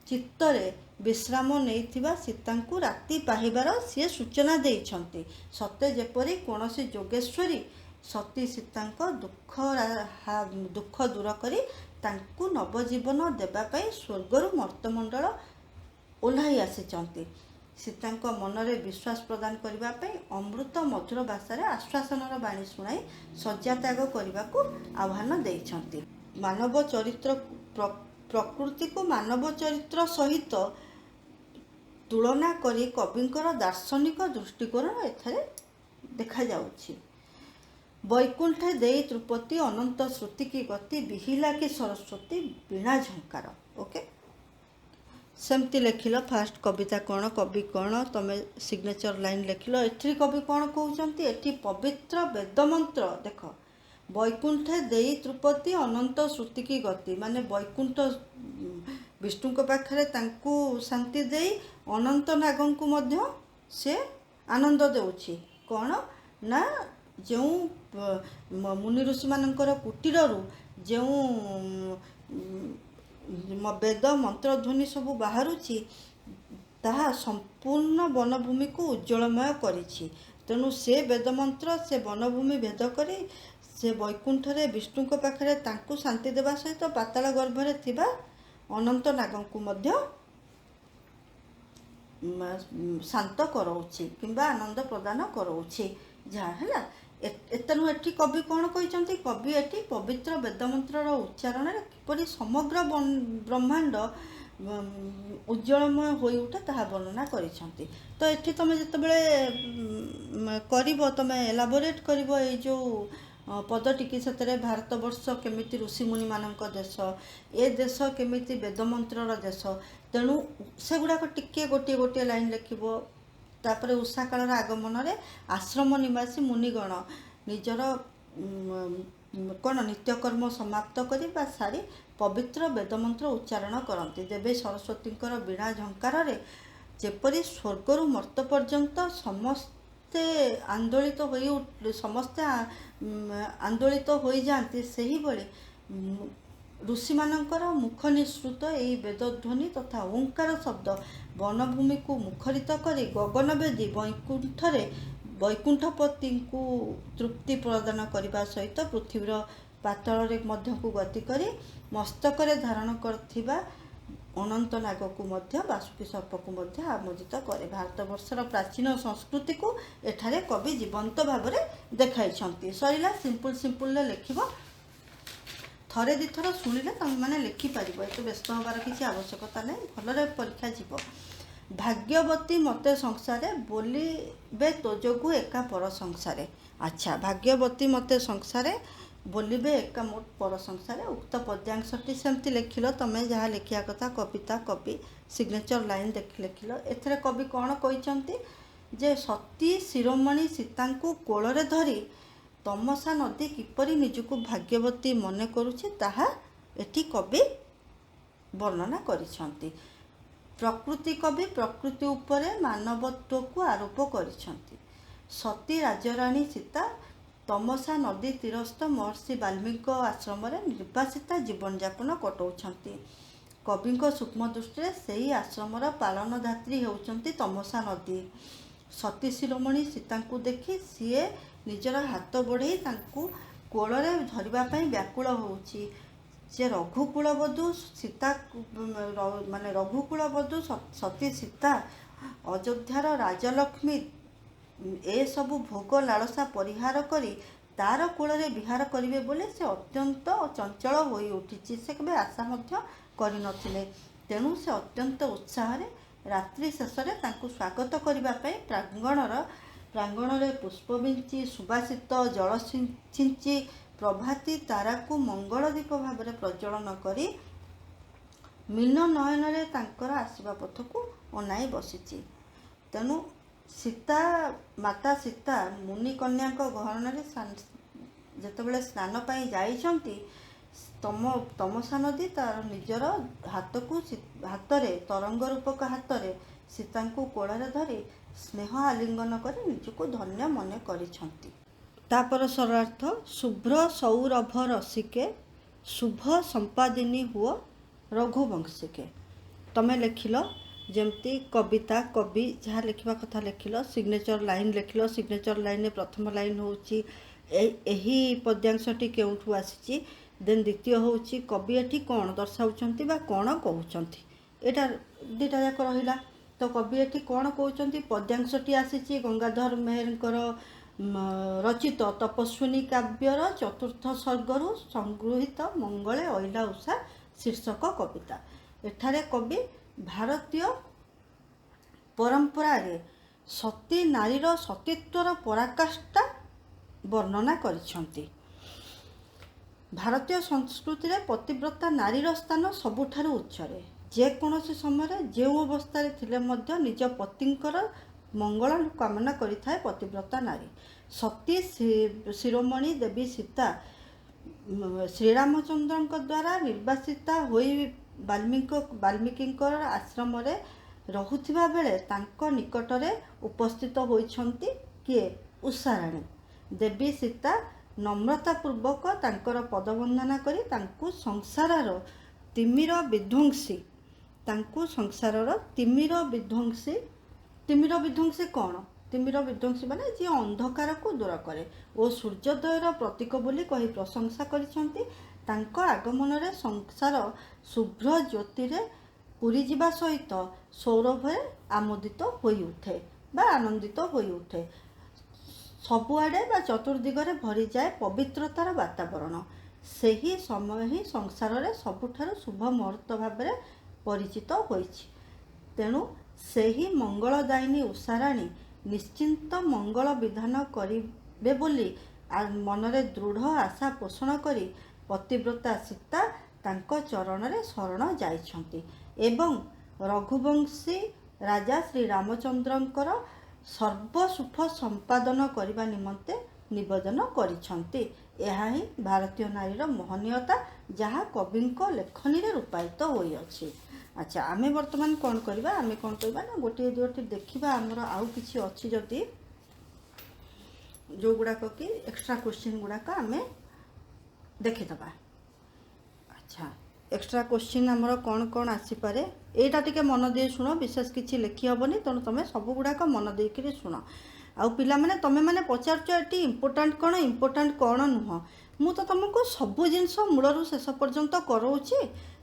ଚିତ୍ତରେ ବିଶ୍ରାମ ନେଇଥିବା ସୀତାଙ୍କୁ ରାତି ପାହିବାର ସିଏ ସୂଚନା ଦେଇଛନ୍ତି। ସତେ ଯେପରି କୌଣସି ଯୋଗେଶ୍ୱରୀ ସତୀ ସୀତାଙ୍କ ଦୁଃଖ ଦୂର କରି ତାଙ୍କୁ ନବଜୀବନ ଦେବା ପାଇଁ ସ୍ୱର୍ଗରୁ ମର୍ତ୍ତମଣ୍ଡଳ ଓହ୍ଲାଇ ଆସିଛନ୍ତି। ସୀତାଙ୍କ ମନରେ ବିଶ୍ୱାସ ପ୍ରଦାନ କରିବା ପାଇଁ ଅମୃତ ମଧୁର ଭାଷାରେ ଆଶ୍ୱାସନର ବାଣୀ ଶୁଣାଇ ଶଯ୍ୟା ତ୍ୟାଗ କରିବାକୁ ଆହ୍ୱାନ ଦେଇଛନ୍ତି। ମାନବ ଚରିତ୍ର ପ୍ରକୃତିକୁ ମାନବ ଚରିତ୍ର ସହିତ ତୁଳନା କରି କବିଙ୍କର ଦାର୍ଶନିକ ଦୃଷ୍ଟିକୋଣ ଏଠାରେ ଦେଖାଯାଉଛି। ବୈକୁଣ୍ଠେ ଦେଇ ତୃପତି ଅନନ୍ତ ଶ୍ରୁତି କି ଗତି ବିହିଲା କି ସରସ୍ୱତୀ ବୀଣା ଝଙ୍କାର। ଓକେ, ସେମିତି ଲେଖିଲ ଫାଷ୍ଟ କବିତା କ'ଣ, କବି କ'ଣ, ତମେ ସିଗ୍ନେଚର ଲାଇନ୍ ଲେଖିଲ। ଏଠି କବି କ'ଣ କହୁଛନ୍ତି? ଏଠି ପବିତ୍ର ବେଦମନ୍ତ୍ର ଦେଖ, ବୈକୁଣ୍ଠେ ଦେଇ ତୃପତି ଅନନ୍ତ ଶ୍ରୁତି କି ଗତି, ମାନେ ବୈକୁଣ୍ଠ ବିଷ୍ଣୁଙ୍କ ପାଖରେ ତାଙ୍କୁ ଶାନ୍ତି ଦେଇ ଅନନ୍ତ ନାଗଙ୍କୁ ମଧ୍ୟ ସେ ଆନନ୍ଦ ଦେଉଛି। କ'ଣ ନା, ଯେଉଁ ମୁନି ଋଷିମାନଙ୍କର କୁଟୀରରୁ ଯେଉଁ ବେଦ ମନ୍ତ୍ରଧ୍ୱନି ସବୁ ବାହାରୁଛି ତାହା ସମ୍ପୂର୍ଣ୍ଣ ବନଭୂମିକୁ ଉଜ୍ଜଳମୟ କରିଛି। ତେଣୁ ସେ ବେଦମନ୍ତ୍ର ସେ ବନଭୂମି ଭେଦ କରି ସେ ବୈକୁଣ୍ଠରେ ବିଷ୍ଣୁଙ୍କ ପାଖରେ ତାଙ୍କୁ ଶାନ୍ତି ଦେବା ସହିତ ପାତାଳ ଗର୍ଭରେ ଥିବା ଅନନ୍ତ ନାଗଙ୍କୁ ମଧ୍ୟ ଶାନ୍ତ କରାଉଛି କିମ୍ବା ଆନନ୍ଦ ପ୍ରଦାନ କରାଉଛି। ଯାହା ହେଲା, ତେଣୁ ଏଠି କବି କ'ଣ କହିଛନ୍ତି? କବି ଏଠି ପବିତ୍ର ବେଦମନ୍ତ୍ରର ଉଚ୍ଚାରଣରେ କିପରି ସମଗ୍ର ବ୍ରହ୍ମାଣ୍ଡ ଉଜ୍ଜଳମୟ ହୋଇ ଉଠେ ତାହା ବର୍ଣ୍ଣନା କରିଛନ୍ତି। ତ ଏଠି ତୁମେ ଯେତେବେଳେ କରିବ, ତୁମେ ଏଲାବୋରେଟ୍ କରିବ ଏଇ ଯେଉଁ ପଦଟିକି, ସେଥିରେ ଭାରତବର୍ଷ କେମିତି ଋଷିମୁନିମାନଙ୍କ ଦେଶ, ଏ ଦେଶ କେମିତି ବେଦମନ୍ତ୍ରର ଦେଶ, ତେଣୁ ସେଗୁଡ଼ାକ ଟିକିଏ ଗୋଟିଏ ଗୋଟିଏ ଲାଇନ୍ ଲେଖିବ। ତାପରେ ଉଷା କାଳର ଆଗମନରେ ଆଶ୍ରମ ନିବାସୀ ମୁନିଗଣ ନିଜର କ'ଣ ନିତ୍ୟକର୍ମ ସମାପ୍ତ କରି ବା ସାରି ପବିତ୍ର ବେଦମନ୍ତ୍ର ଉଚ୍ଚାରଣ କରନ୍ତି। ଦେବୀ ସରସ୍ୱତୀଙ୍କର ବୀଣା ଝଙ୍କାରରେ ଯେପରି ସ୍ୱର୍ଗରୁ ମର୍ତ୍ତ ପର୍ଯ୍ୟନ୍ତ ସମସ୍ତେ ଆନ୍ଦୋଳିତ ହୋଇଯାଆନ୍ତି, ସେହିଭଳି ଋଷିମାନଙ୍କର ମୁଖ ନିଃସୃତ ଏହି ବେଦଧ୍ୱନି ତଥା ଓଙ୍କାର ଶବ୍ଦ ବନଭୂମିକୁ ମୁଖରିତ କରି ଗଗନଭେଦୀ ବୈକୁଣ୍ଠପତିଙ୍କୁ ତୃପ୍ତି ପ୍ରଦାନ କରିବା ସହିତ ପୃଥିବୀର ପାତଳରେ ମଧ୍ୟକୁ ଗତି କରି ମସ୍ତକରେ ଧାରଣ କରିଥିବା ଅନନ୍ତ ନାଗକୁ ମଧ୍ୟ ବାସୁକୀ ସର୍ପକୁ ମଧ୍ୟ ଆମୋଦିତ କରେ। ଭାରତବର୍ଷର ପ୍ରାଚୀନ ସଂସ୍କୃତିକୁ ଏଠାରେ କବି ଜୀବନ୍ତ ଭାବରେ ଦେଖାଇଛନ୍ତି। ସରିଲା, ସିମ୍ପୁଲରେ ଲେଖିବ। ଥରେ ଦୁଇଥର ଶୁଣିଲେ ତୁମେମାନେ ଲେଖିପାରିବ, ଏତେ ବ୍ୟସ୍ତ ହେବାର କିଛି ଆବଶ୍ୟକତା ନାହିଁ, ଭଲରେ ପରୀକ୍ଷା ଯିବ। ଭାଗ୍ୟବତୀ ମତେ ସଂସାରେ ବୋଲିବେ ତୋ ଯୋଗୁ ଏକା ପର ସଂସାରେ। ଆଚ୍ଛା, ଭାଗ୍ୟବତୀ ମତେ ସଂସାରେ ବୋଲିବେ ଏକା ମୋ ପର ସଂସାରେ। ଉକ୍ତ ପଦ୍ୟାଂଶଟି ସେମିତି ଲେଖିଲ, ତମେ ଯାହା ଲେଖିବା କଥା, କବିତା କବି ସିଗ୍ନେଚର ଲାଇନ୍ ଲେଖିଲ। ଏଥିରେ କବି କ'ଣ କହିଛନ୍ତି? ଯେ ସତୀ ଶିରୋମଣି ସୀତାଙ୍କୁ କୋଳରେ ଧରି ତମସା ନଦୀ କିପରି ନିଜକୁ ଭାଗ୍ୟବତୀ ମନେ କରୁଛି ତାହା ଏଠି କବି ବର୍ଣ୍ଣନା କରିଛନ୍ତି। ପ୍ରକୃତି କବି ପ୍ରକୃତି ଉପରେ ମାନବତ୍ୱକୁ ଆରୋପ କରିଛନ୍ତି। ସତୀ ରାଜରାଣୀ ସୀତା ତମସା ନଦୀ ତୀରସ୍ଥ ମହର୍ଷି ବାଲ୍ମୀଙ୍କ ଆଶ୍ରମରେ ନିର୍ବାସିତା ଜୀବନଯାପନ କଟାଉଛନ୍ତି। କବିଙ୍କ ସୂକ୍ଷ୍ମ ଦୃଷ୍ଟିରେ ସେହି ଆଶ୍ରମର ପାଳନଦାତ୍ରୀ ହେଉଛନ୍ତି ତମସା ନଦୀ। ସତୀ ଶିରୋମଣି ସୀତାଙ୍କୁ ଦେଖି ସିଏ ନିଜର ହାତ ବଢ଼େଇ ତାଙ୍କୁ କୋଳରେ ଧରିବା ପାଇଁ ବ୍ୟାକୁଳ ହେଉଛି। ଯେ ରଘୁକୁଳବଧୂ ସତୀ ସୀତା ଅଯୋଧ୍ୟାର ରାଜଲକ୍ଷ୍ମୀ ଏସବୁ ଭୋଗ ଲାଳସା ପରିହାର କରି ତାର କୋଳରେ ବିହାର କରିବେ ବୋଲି ସେ ଅତ୍ୟନ୍ତ ଚଞ୍ଚଳ ହୋଇ ଉଠିଛି। ସେ କେବେ ଆଶା ମଧ୍ୟ କରିନଥିଲେ। ତେଣୁ ସେ ଅତ୍ୟନ୍ତ ଉତ୍ସାହରେ ରାତ୍ରି ଶେଷରେ ତାଙ୍କୁ ସ୍ୱାଗତ କରିବା ପାଇଁ ପ୍ରାଙ୍ଗଣରେ ପୁଷ୍ପ ବିଞ୍ଚି ସୁବାସିତ ଜଳ ଛିଞ୍ଚି ପ୍ରଭାତୀ ତାରାକୁ ମଙ୍ଗଳ ଦୀପ ଭାବରେ ପ୍ରଜ୍ୱଳନ କରି ମୀନ ନୟନରେ ତାଙ୍କର ଆସିବା ପଥକୁ ଅନାଇ ବସିଛି। ତେଣୁ ମାତା ସୀତା ମୁନିକନ୍ୟାଙ୍କ ଗହଣରେ ଯେତେବେଳେ ସ୍ନାନ ପାଇଁ ଯାଇଛନ୍ତି, ତମସା ନଦୀ ତାର ନିଜର ହାତରେ ତରଙ୍ଗ ରୂପକ ହାତରେ ସୀତାଙ୍କୁ କୋଳରେ ଧରି ସ୍ନେହ ଆଲିଙ୍ଗନ କରି ନିଜକୁ ଧନ୍ୟ ମନେ କରିଛନ୍ତି। ତାପର ସରଳାର୍ଥ, ଶୁଭ୍ର ସୌରଭ ରସିକେ ଶୁଭ ସମ୍ପାଦିନୀ ହୁଅ ରଘୁବଂଶିକେ। ତମେ ଲେଖିଲ ଯେମିତି କବିତା କବି ଯାହା ଲେଖିବା କଥା ଲେଖିଲ। ସିଗ୍ନେଚର ଲାଇନ୍ ଲେଖିଲ। ସିଗ୍ନେଚର ଲାଇନ୍ରେ ପ୍ରଥମ ଲାଇନ୍ ହେଉଛି ଏହି ପଦ୍ୟାଂଶଟି କେଉଁଠୁ ଆସିଛି ଦେନ୍ ଦ୍ୱିତୀୟ ହେଉଛି କବି ଏଠି କ'ଣ ଦର୍ଶାଉଛନ୍ତି ବା କ'ଣ କହୁଛନ୍ତି। ଏଇଟା ଦୁଇଟା ଯାକ ରହିଲା। ତ କବି ଏଠି କ'ଣ କହୁଛନ୍ତି, ପଦ୍ୟାଂଶଟି ଆସିଛି ଗଙ୍ଗାଧର ମେହେରଙ୍କର ରଚିତ ତପସ୍ୱିନୀ କାବ୍ୟର ଚତୁର୍ଥ ସର୍ଗରୁ ସଂଗୃହୀତ ମଙ୍ଗଳେ ଅଇଲା ଉଷା ଶୀର୍ଷକ କବିତା। ଏଠାରେ କବି ଭାରତୀୟ ପରମ୍ପରାରେ ସତୀ ନାରୀର ସତୀତ୍ୱର ପରାକାଷ୍ଠା ବର୍ଣ୍ଣନା କରିଛନ୍ତି। ଭାରତୀୟ ସଂସ୍କୃତିରେ ପତିବ୍ରତା ନାରୀର ସ୍ଥାନ ସବୁଠାରୁ ଉଚ୍ଚରେ। ଯେକୌଣସି ସମୟରେ ଯେଉଁ ଅବସ୍ଥାରେ ଥିଲେ ମଧ୍ୟ ନିଜ ପତିଙ୍କର ମଙ୍ଗଳ କାମନା କରିଥାଏ ପତିବ୍ରତା ନାରୀ। ସତୀ ଶିରୋମଣି ଦେବୀ ସୀତା ଶ୍ରୀରାମଚନ୍ଦ୍ରଙ୍କ ଦ୍ୱାରା ନିର୍ବାସିତା ହୋଇ ବାଲ୍ମୀକିଙ୍କର ଆଶ୍ରମରେ ରହୁଥିବା ବେଳେ ତାଙ୍କ ନିକଟରେ ଉପସ୍ଥିତ ହୋଇଛନ୍ତି କିଏ? ଉଷାରାଣୀ। ଦେବୀ ସୀତା ନମ୍ରତାପୂର୍ବକ ତାଙ୍କର ପଦବନ୍ଦନା କରି ତାଙ୍କୁ ସଂସାରର ତିମିର ବିଧ୍ୱଂସୀ କ'ଣ? ତିମିର ବିଧ୍ୱଂସୀ ମାନେ ଯିଏ ଅନ୍ଧକାରକୁ ଦୂର କରେ ଓ ସୂର୍ଯ୍ୟୋଦୟର ପ୍ରତୀକ ବୋଲି କହି ପ୍ରଶଂସା କରିଛନ୍ତି। ତାଙ୍କ ଆଗମନରେ ସଂସାର ଶୁଭ୍ର ଜ୍ୟୋତିରେ ପୁରିଯିବା ସହିତ ସୌରଭରେ ଆମୋଦିତ ହୋଇଉଠେ ବା ଆନନ୍ଦିତ ହୋଇଉଠେ। ସବୁଆଡ଼େ ବା ଚତୁର୍ଦିଗରେ ଭରିଯାଏ ପବିତ୍ରତାର ବାତାବରଣ। ସେହି ସମୟ ହିଁ ସଂସାରରେ ସବୁଠାରୁ ଶୁଭ ମୁହୂର୍ତ୍ତ ଭାବରେ ପରିଚିତ ହୋଇଛି। ତେଣୁ ସେହି ମଙ୍ଗଳଦାୟିନୀ ଉଷାରାଣୀ ନିଶ୍ଚିନ୍ତ ମଙ୍ଗଳ ବିଧାନ କରିବେ ବୋଲି ମନରେ ଦୃଢ଼ ଆଶା ପୋଷଣ କରି ପତିବ୍ରତା ସୀତା ତାଙ୍କ ଚରଣରେ ଶରଣ ଯାଇଛନ୍ତି ଏବଂ ରଘୁବଂଶୀ ରାଜା ଶ୍ରୀରାମଚନ୍ଦ୍ରଙ୍କର ସର୍ବସୁଖ ସମ୍ପାଦନ କରିବା ନିମନ୍ତେ ନିବେଦନ କରିଛନ୍ତି। ଏହା ହିଁ ଭାରତୀୟ ନାରୀର ମହନୀୟତା, ଯାହା କବିଙ୍କ ଲେଖନୀରେ ରୂପାୟିତ ହୋଇଅଛି। ଆଚ୍ଛା, ଆମେ ବର୍ତ୍ତମାନ କ'ଣ କରିବା ନା ଗୋଟିଏ ଦୁଇଟି ଦେଖିବା। ଆମର ଆଉ କିଛି ଅଛି ଯଦି ଯେଉଁଗୁଡ଼ାକ କି ଏକ୍ସଟ୍ରା କ୍ୱେଶ୍ଚିନ୍ ଗୁଡ଼ାକ ଆମେ ଦେଖିଦେବା। ଆଚ୍ଛା, ଏକ୍ସଟ୍ରା କ୍ୱେଶ୍ଚିନ୍ ଆମର କ'ଣ କ'ଣ ଆସିପାରେ ଏଇଟା ଟିକେ ମନ ଦେଇ ଶୁଣ। ବିଶେଷ କିଛି ଲେଖି ହେବନି, ତେଣୁ ତୁମେ ସବୁଗୁଡ଼ାକ ମନ ଦେଇକରି ଶୁଣ। ଆଉ ପିଲାମାନେ ତୁମେମାନେ ପଚାରୁଛ ଏଠି ଇମ୍ପୋର୍ଟାଣ୍ଟ କ'ଣ ନୁହଁ। ମୁଁ ତ ତୁମକୁ ସବୁ ଜିନିଷ ମୂଳରୁ ଶେଷ ପର୍ଯ୍ୟନ୍ତ କରଉଛି।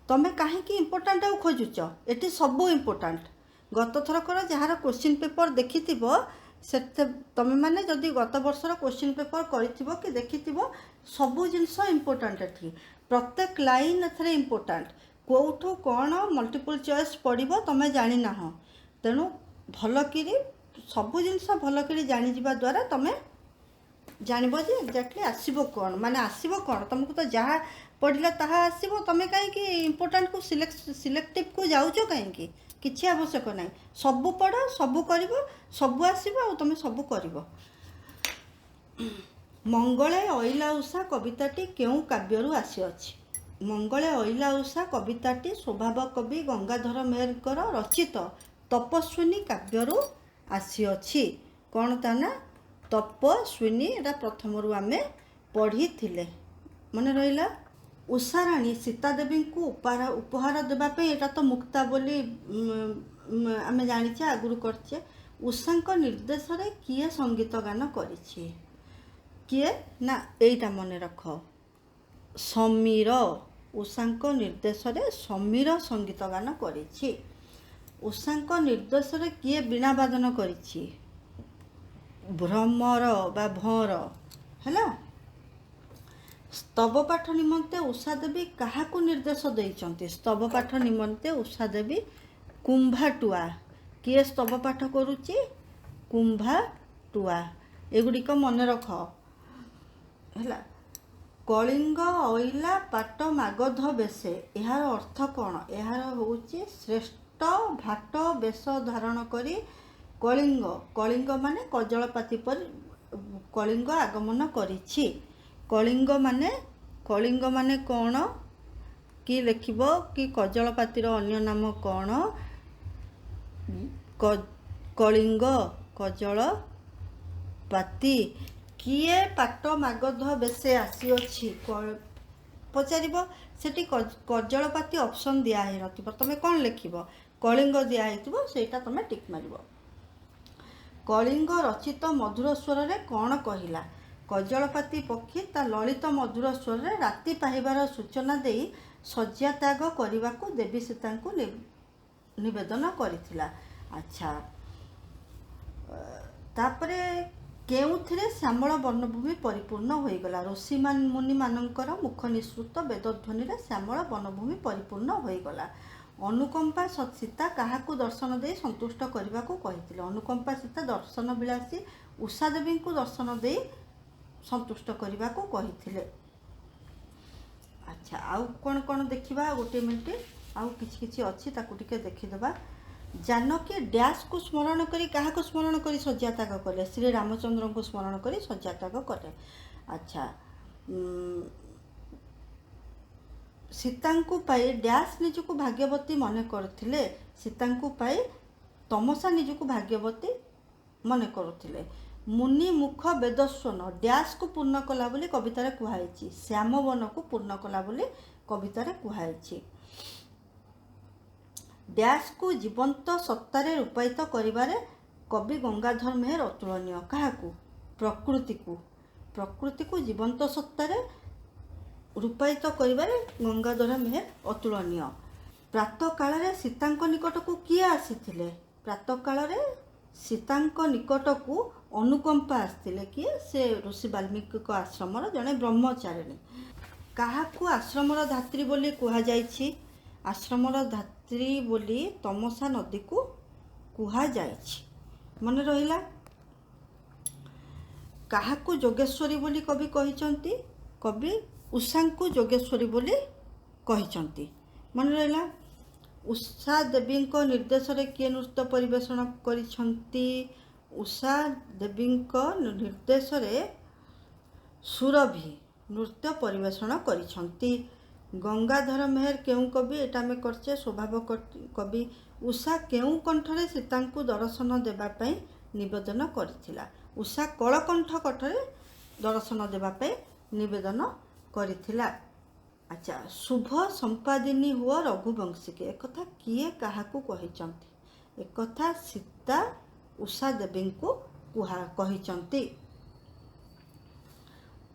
ତୁମେ କାହିଁକି ଇମ୍ପୋର୍ଟାଣ୍ଟ ଆଉ ଖୋଜୁଛ? ଏଠି ସବୁ ଇମ୍ପୋର୍ଟାଣ୍ଟ। ଗତ ଥରକର ଯାହାର କ୍ୱେଶ୍ଚିନ୍ ପେପର୍ ଦେଖିଥିବ, ତୁମେମାନେ ଯଦି ଗତ ବର୍ଷର କ୍ୱେଶ୍ଚିନ୍ ପେପର୍ କରିଥିବ କି ଦେଖିଥିବ, ସବୁ ଜିନିଷ ଇମ୍ପୋର୍ଟାଣ୍ଟ ଏଠି। ପ୍ରତ୍ୟେକ ଲାଇନ୍ ଏଥିରେ ଇମ୍ପୋର୍ଟାଣ୍ଟ। କେଉଁଠୁ କ'ଣ ମଲ୍ଟିପୁଲ୍ ଚଏସ୍ ପଡ଼ିବ ତୁମେ ଜାଣିନାହଁ। ତେଣୁ ଭଲକିରି ସବୁ ଜିନିଷ ଭଲକିରି ଜାଣିଯିବା ଦ୍ୱାରା ତୁମେ ଜାଣିବ ଯେ ଏକ୍ଜାକ୍ଟଲି ଆସିବ କ'ଣ, ମାନେ ଆସିବ କ'ଣ। ତୁମକୁ ତ ଯାହା ପଢ଼ିଲେ ତାହା ଆସିବ। ତୁମେ କାହିଁକି ଇମ୍ପୋର୍ଟାଣ୍ଟକୁ ସିଲେକ୍ଟିଭକୁ ଯାଉଛ କାହିଁକି? କିଛି ଆବଶ୍ୟକ ନାହିଁ। ସବୁ ପଢ଼, ସବୁ କରିବ, ସବୁ ଆସିବ ଆଉ ତୁମେ ସବୁ କରିବ। ମଙ୍ଗଳେ ଅଇଲା ଉଷା କବିତାଟି କେଉଁ କାବ୍ୟରୁ ଆସିଅଛି? ମଙ୍ଗଳେ ଅଇଲା ଉଷା କବିତାଟି ସ୍ୱଭାବ କବି ଗଙ୍ଗାଧର ମେହେରଙ୍କର ରଚିତ ତପସ୍ୱିନୀ କାବ୍ୟରୁ ଆସିଅଛି। କ'ଣ ତା ନା? ତପସ୍ୱିନୀ। ଏଇଟା ପ୍ରଥମରୁ ଆମେ ପଢ଼ିଥିଲେ, ମନେ ରହିଲା। ଉଷାରାଣୀ ସୀତାଦେବୀଙ୍କୁ ଉପହାର ଦେବା ପାଇଁ, ଏଇଟା ତ ମୁକ୍ତା ବୋଲି ଆମେ ଜାଣିଛେ, ଆଗରୁ କରିଛେ। ଉଷାଙ୍କ ନିର୍ଦ୍ଦେଶରେ କିଏ ସଙ୍ଗୀତ ଗାନ କରିଛି? କିଏ ନା ଏଇଟା ମନେ ରଖ, ସମୀର। ଉଷାଙ୍କ ନିର୍ଦ୍ଦେଶରେ ସମୀର ସଙ୍ଗୀତ ଗାନ କରିଛି। ଉଷାଙ୍କ ନିର୍ଦ୍ଦେଶରେ କିଏ ବୀଣା ବାଦନ କରିଛି? ଭ୍ରମର ବା ଭଁର ହେଲା। ସ୍ତବ ପାଠ ନିମନ୍ତେ ଉଷାଦେବୀ କାହାକୁ ନିର୍ଦ୍ଦେଶ ଦେଇଛନ୍ତି? ସ୍ତବ ପାଠ ନିମନ୍ତେ ଉଷାଦେବୀ କୁମ୍ଭାଟୁଆ। କିଏ ସ୍ତବ ପାଠ କରୁଛି? କୁମ୍ଭାଟୁଆ। ଏଗୁଡ଼ିକ ମନେ ରଖ ହେଲା। କଳିଙ୍ଗ ଅଇଲା ପାଟ ମାଗଧ ବେଶେ, ଏହାର ଅର୍ଥ କ'ଣ? ଏହାର ହେଉଛି ଶ୍ରେଷ୍ଠ ଭାଟ ବେଶ ଧାରଣ କରି କଳିଙ୍ଗ ମାନେ କଜଳପାତି ପରି କଳିଙ୍ଗ ଆଗମନ କରିଛି। କଳିଙ୍ଗ ମାନେ କ'ଣ କି ଲେଖିବ କି? କଜଳପାତିର ଅନ୍ୟ ନାମ କ'ଣ? କଳିଙ୍ଗ, କଜଳପାତି। କିଏ ପାଟ ମାଗଧ ବେଶେ ଆସିଅଛି ପଚାରିବ। ସେଠି କଜଳପାତି ଅପସନ୍ ଦିଆହେଇନଥିବ, ତୁମେ କ'ଣ ଲେଖିବ? କଳିଙ୍ଗ ଦିଆହେଇଥିବ, ସେଇଟା ତୁମେ ଟିକ୍ ମାରିବ। କଳିଙ୍ଗ ରଚିତ ମଧୁର ସ୍ୱରରେ କ'ଣ କହିଲା? କଜଳପାତି ପକ୍ଷୀ ତା ଲଳିତ ମଧୁର ସ୍ୱରରେ ରାତି ପାହିବାର ସୂଚନା ଦେଇ ଶଯ୍ୟା ତ୍ୟାଗ କରିବାକୁ ଦେବୀ ସୀତାଙ୍କୁ ନିବେଦନ କରିଥିଲା। ଆଚ୍ଛା, ତାପରେ କେଉଁଥିରେ ଶ୍ୟାମଳ ବନଭୂମି ପରିପୂର୍ଣ୍ଣ ହୋଇଗଲା? ଋଷି ମୁନିମାନଙ୍କର ମୁଖ ନିଃସୃତ ବେଦଧ୍ୱନିରେ ଶ୍ୟାମଳ ବନଭୂମି ପରିପୂର୍ଣ୍ଣ ହୋଇଗଲା। ଅନୁକମ୍ପା ସୀତା କାହାକୁ ଦର୍ଶନ ଦେଇ ସନ୍ତୁଷ୍ଟ କରିବାକୁ କହିଥିଲେ? ଅନୁକମ୍ପା ସୀତା ଦର୍ଶନ ବିଳାସୀ ଉଷା ଦେବୀଙ୍କୁ ଦର୍ଶନ ଦେଇ ସନ୍ତୁଷ୍ଟ କରିବାକୁ କହିଥିଲେ। ଆଚ୍ଛା, ଆଉ କ'ଣ ଦେଖିବା? ଗୋଟିଏ ମିନିଟ୍, ଆଉ କିଛି ଅଛି ତାକୁ ଟିକେ ଦେଖିଦେବା। ଜାନକୀ ଡ୍ୟାସ୍କୁ ସ୍ମରଣ କରି କାହାକୁ ସ୍ମରଣ କରି ଶଯ୍ୟାତ୍ୟାଗ କଲେ? ଶ୍ରୀରାମଚନ୍ଦ୍ରଙ୍କୁ ସ୍ମରଣ କରି ଶଯ୍ୟାତ୍ୟାଗ କଲେ। ଆଚ୍ଛା, ସୀତାଙ୍କୁ ପାଇ ଡ୍ୟାସ୍ ନିଜକୁ ଭାଗ୍ୟବତୀ ମନେ କରୁଥିଲେ? ସୀତାଙ୍କୁ ପାଇ ତମସା ନିଜକୁ ଭାଗ୍ୟବତୀ ମନେ କରୁଥିଲେ। ମୁନି ମୁଖ ବେଦସ୍ୱନ ଡ୍ୟାସ୍କୁ ପୂର୍ଣ୍ଣ କଲା ବୋଲି କବିତାରେ କୁହାଯାଇଛି? ଶ୍ୟାମବନକୁ ପୂର୍ଣ୍ଣ କଲା ବୋଲି କବିତାରେ କୁହାଯାଇଛି। ଡ୍ୟାସ୍କୁ ଜୀବନ୍ତ ସତ୍ତାରେ ରୂପାୟିତ କରିବାରେ କବି ଗଙ୍ଗାଧର ମେହେର ଅତୁଳନୀୟ। କାହାକୁ? ପ୍ରକୃତିକୁ ଜୀବନ୍ତ ସତ୍ତାରେ ରୂପାୟିତ କରିବାରେ ଗଙ୍ଗାଧର ମେହେର ଅତୁଳନୀୟ। ପ୍ରାତଃକାଳରେ ସୀତାଙ୍କ ନିକଟକୁ କିଏ ଆସିଥିଲେ? ପ୍ରାତଃକାଳରେ ସୀତାଙ୍କ ନିକଟକୁ ଅନୁକମ୍ପା ଆସିଥିଲେ। କିଏ? ସେ ଋଷି ବାଲ୍ମୀକିଙ୍କ ଆଶ୍ରମର ଜଣେ ବ୍ରହ୍ମଚାରିଣୀ। କାହାକୁ ଆଶ୍ରମର ଧାତ୍ରୀ ବୋଲି କୁହାଯାଇଛି? ଆଶ୍ରମର ଧାତ୍ରୀ ବୋଲି ତମସା ନଦୀକୁ କୁହାଯାଇଛି। ମନେ ରହିଲା? କାହାକୁ ଯୋଗେଶ୍ୱରୀ ବୋଲି କବି କହିଛନ୍ତି? କବି ଉଷାଙ୍କୁ ଯୋଗେଶ୍ୱରୀ ବୋଲି କହିଛନ୍ତି। ମନେ ରହିଲା? ଉଷା ଦେବୀଙ୍କ ନିର୍ଦ୍ଦେଶରେ କିଏ ନୃତ୍ୟ ପରିବେଷଣ କରିଛନ୍ତି? ଉଷା ଦେବୀଙ୍କ ନିର୍ଦ୍ଦେଶରେ ସୁରଭି ନୃତ୍ୟ ପରିବେଷଣ କରିଛନ୍ତି। ଗଙ୍ଗାଧର ମେହେର କେଉଁ କବି? ଏଇଟା ଆମେ କରିଛେ ସ୍ୱଭାବ କବି। ଉଷା କେଉଁ କଣ୍ଠରେ ସୀତାଙ୍କୁ ଦର୍ଶନ ଦେବା ପାଇଁ ନିବେଦନ କରିଥିଲା? ଉଷା କଳକଣ୍ଠ କଣ୍ଠରେ ଦର୍ଶନ ଦେବା ପାଇଁ ନିବେଦନ କରିଥିଲା। ଆଚ୍ଛା, ଶୁଭ ସମ୍ପାଦିନୀ ହୁଅ ରଘୁବଂଶୀକେ ଏକଥା କିଏ କାହାକୁ କହିଛନ୍ତି? ଏକଥା ସୀତା ଉଷା ଦେବୀଙ୍କୁ କହିଛନ୍ତି।